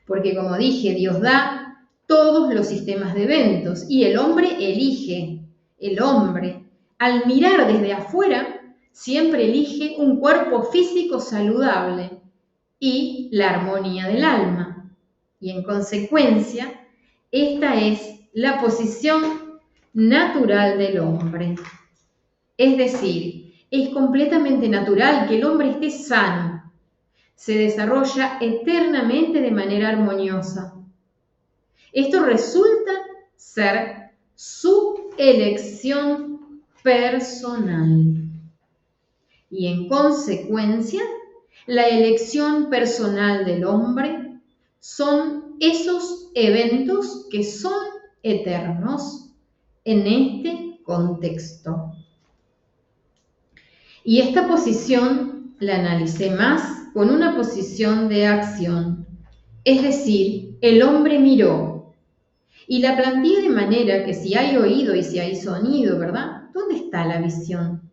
porque como dije, Dios da todos los sistemas de eventos y el hombre elige. El hombre, al mirar desde afuera, siempre elige un cuerpo físico saludable y la armonía del alma. Y en consecuencia, esta es la posición natural del hombre. Es decir, es completamente natural que el hombre esté sano. Se desarrolla eternamente de manera armoniosa. Esto resulta ser su elección personal. Y en consecuencia, la elección personal del hombre son esos eventos que son eternos en este contexto. Y esta posición la analicé más con una posición de acción. Es decir, el hombre miró. Y la planteé de manera que si hay oído y si hay sonido, ¿verdad? ¿Dónde está la visión?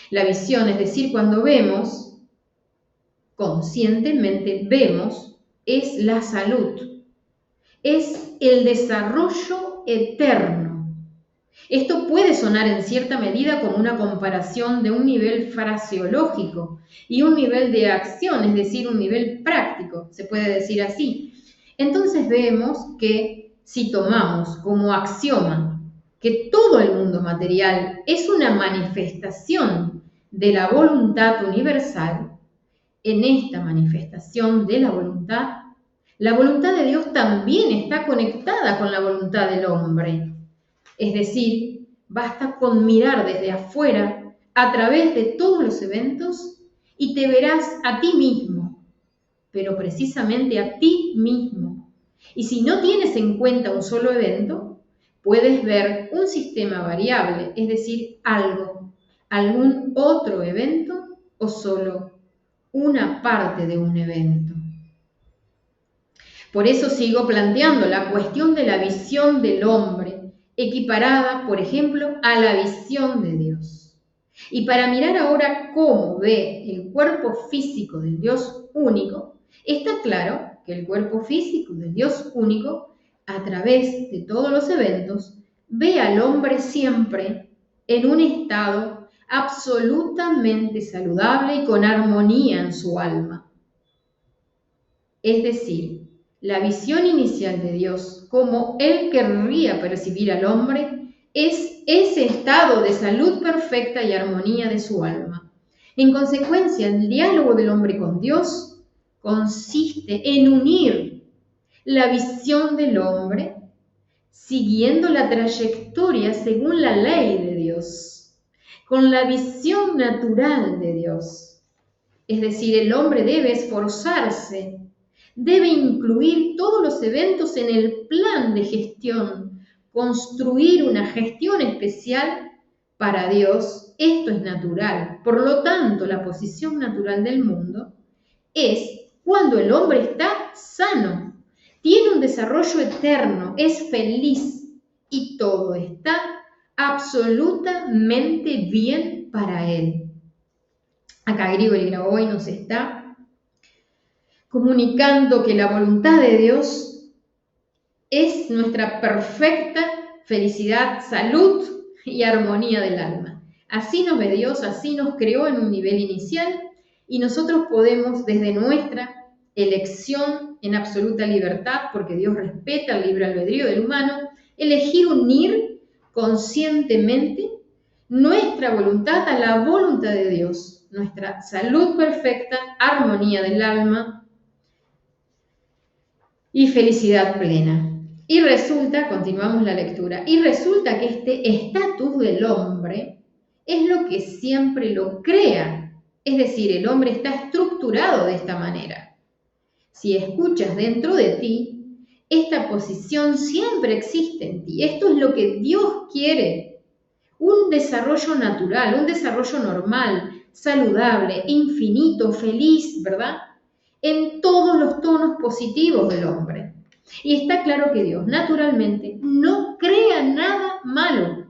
La visión, es decir, cuando vemos, conscientemente vemos, es la salud. Es el desarrollo eterno. Esto puede sonar en cierta medida como una comparación de un nivel fraseológico y un nivel de acción, es decir, un nivel práctico, se puede decir así. Entonces vemos que si tomamos como axioma que todo el mundo material es una manifestación de la voluntad universal, en esta manifestación de la voluntad de Dios también está conectada con la voluntad del hombre. Es decir, basta con mirar desde afuera a través de todos los eventos y te verás a ti mismo, pero precisamente a ti mismo. Y si no tienes en cuenta un solo evento, puedes ver un sistema variable, es decir, algún otro evento o solo una parte de un evento. Por eso sigo planteando la cuestión de la visión del hombre, equiparada, por ejemplo, a la visión de Dios. Y para mirar ahora cómo ve el cuerpo físico del Dios único, está claro que el cuerpo físico del Dios único, a través de todos los eventos, ve al hombre siempre en un estado absolutamente saludable y con armonía en su alma. Es decir, la visión inicial de Dios, como Él querría percibir al hombre, es ese estado de salud perfecta y armonía de su alma. En consecuencia, el diálogo del hombre con Dios consiste en unir la visión del hombre siguiendo la trayectoria según la ley de Dios, con la visión natural de Dios. Es decir, el hombre debe esforzarse, debe incluir todos los eventos en el plan de gestión, construir una gestión especial para Dios. Esto es natural. Por lo tanto, la posición natural del mundo es cuando el hombre está sano, tiene un desarrollo eterno, es feliz y todo está absolutamente bien para él. Acá Grigori Grabovoi nos está comunicando que la voluntad de Dios es nuestra perfecta felicidad, salud y armonía del alma. Así nos ve Dios, así nos creó en un nivel inicial y nosotros podemos desde nuestra elección en absoluta libertad, porque Dios respeta el libre albedrío del humano, elegir unir conscientemente nuestra voluntad a la voluntad de Dios, nuestra salud perfecta, armonía del alma y felicidad plena. Y resulta, continuamos la lectura, y resulta que este estatus del hombre es lo que siempre lo crea. Es decir, el hombre está estructurado de esta manera. Si escuchas dentro de ti, esta posición siempre existe en ti. Esto es lo que Dios quiere. Un desarrollo natural, un desarrollo normal, saludable, infinito, feliz, ¿verdad? En todos los tonos positivos del hombre. Y está claro que Dios, naturalmente, no crea nada malo.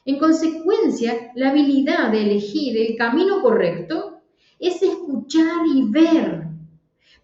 En consecuencia, la habilidad de elegir el camino correcto es escuchar y ver.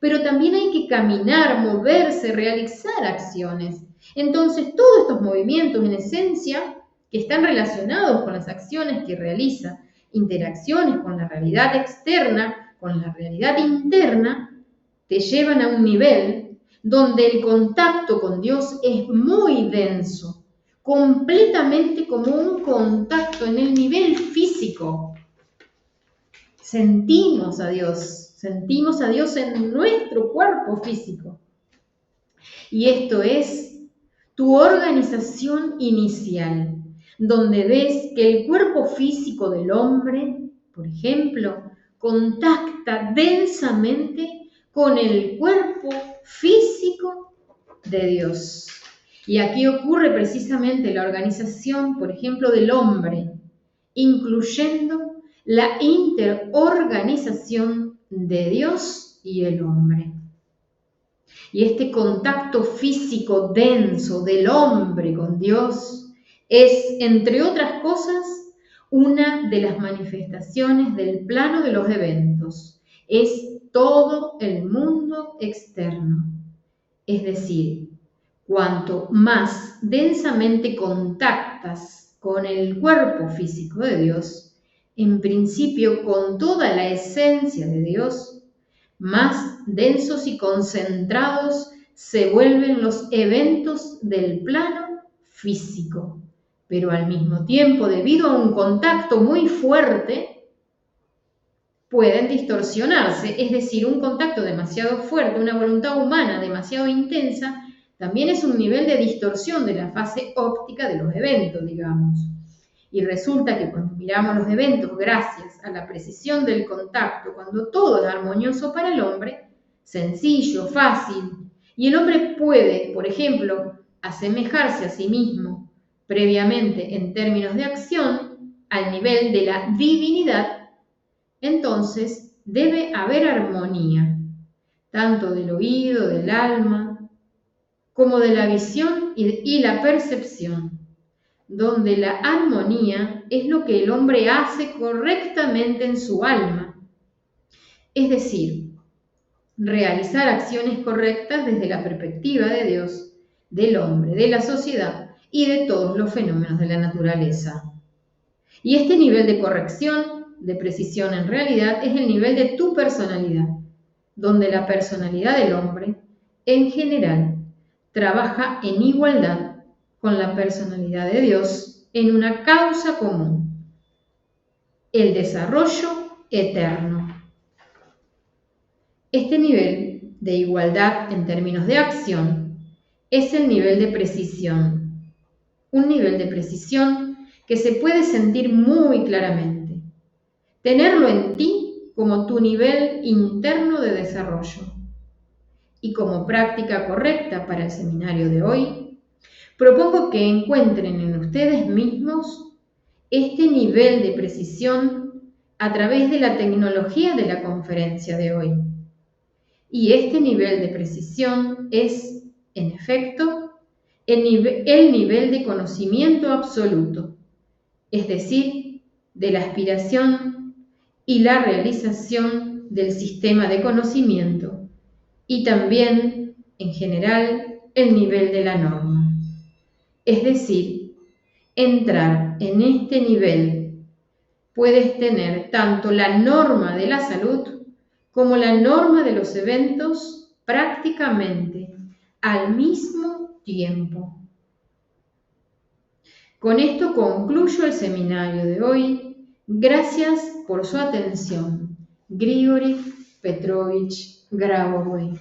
Pero también hay que caminar, moverse, realizar acciones. Entonces, todos estos movimientos, en esencia, que están relacionados con las acciones que realiza, interacciones con la realidad externa, con la realidad interna, te llevan a un nivel donde el contacto con Dios es muy denso, completamente como un contacto en el nivel físico. Sentimos a Dios en nuestro cuerpo físico. Y esto es tu organización inicial, donde ves que el cuerpo físico del hombre, por ejemplo, contacta densamente con el cuerpo físico de Dios. Y aquí ocurre precisamente la organización, por ejemplo, del hombre, incluyendo la interorganización de Dios y el hombre. Y este contacto físico denso del hombre con Dios es, entre otras cosas, una de las manifestaciones del plano de los eventos. Es todo el mundo externo. Es decir, cuanto más densamente contactas con el cuerpo físico de Dios, en principio con toda la esencia de Dios, más densos y concentrados se vuelven los eventos del plano físico. Pero al mismo tiempo, debido a un contacto muy fuerte, pueden distorsionarse. Es decir, un contacto demasiado fuerte, una voluntad humana demasiado intensa, también es un nivel de distorsión de la fase óptica de los eventos, digamos. Y resulta que cuando miramos los eventos gracias a la precisión del contacto, cuando todo es armonioso para el hombre, sencillo, fácil, y el hombre puede, por ejemplo, asemejarse a sí mismo previamente en términos de acción al nivel de la divinidad, entonces debe haber armonía, tanto del oído, del alma, como de la visión y la percepción, donde la armonía es lo que el hombre hace correctamente en su alma, es decir, realizar acciones correctas desde la perspectiva de Dios, del hombre, de la sociedad y de todos los fenómenos de la naturaleza. Y este nivel de corrección, de precisión en realidad, es el nivel de tu personalidad, donde la personalidad del hombre, en general, trabaja en igualdad con la personalidad de Dios en una causa común, el desarrollo eterno. Este nivel de igualdad en términos de acción es el nivel de precisión, un nivel de precisión que se puede sentir muy claramente. Tenerlo en ti como tu nivel interno de desarrollo. Y como práctica correcta para el seminario de hoy, propongo que encuentren en ustedes mismos este nivel de precisión a través de la tecnología de la conferencia de hoy. Y este nivel de precisión es, en efecto, el nivel de conocimiento absoluto, es decir, de la aspiración y la realización del sistema de conocimiento, y también, en general, el nivel de la norma. Es decir, entrar en este nivel puedes tener tanto la norma de la salud como la norma de los eventos prácticamente al mismo tiempo. Con esto concluyo el seminario de hoy. Gracias por su atención. Grigori Petrovich Grabovoi.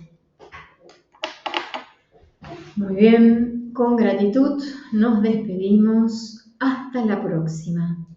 Muy bien, con gratitud nos despedimos. Hasta la próxima.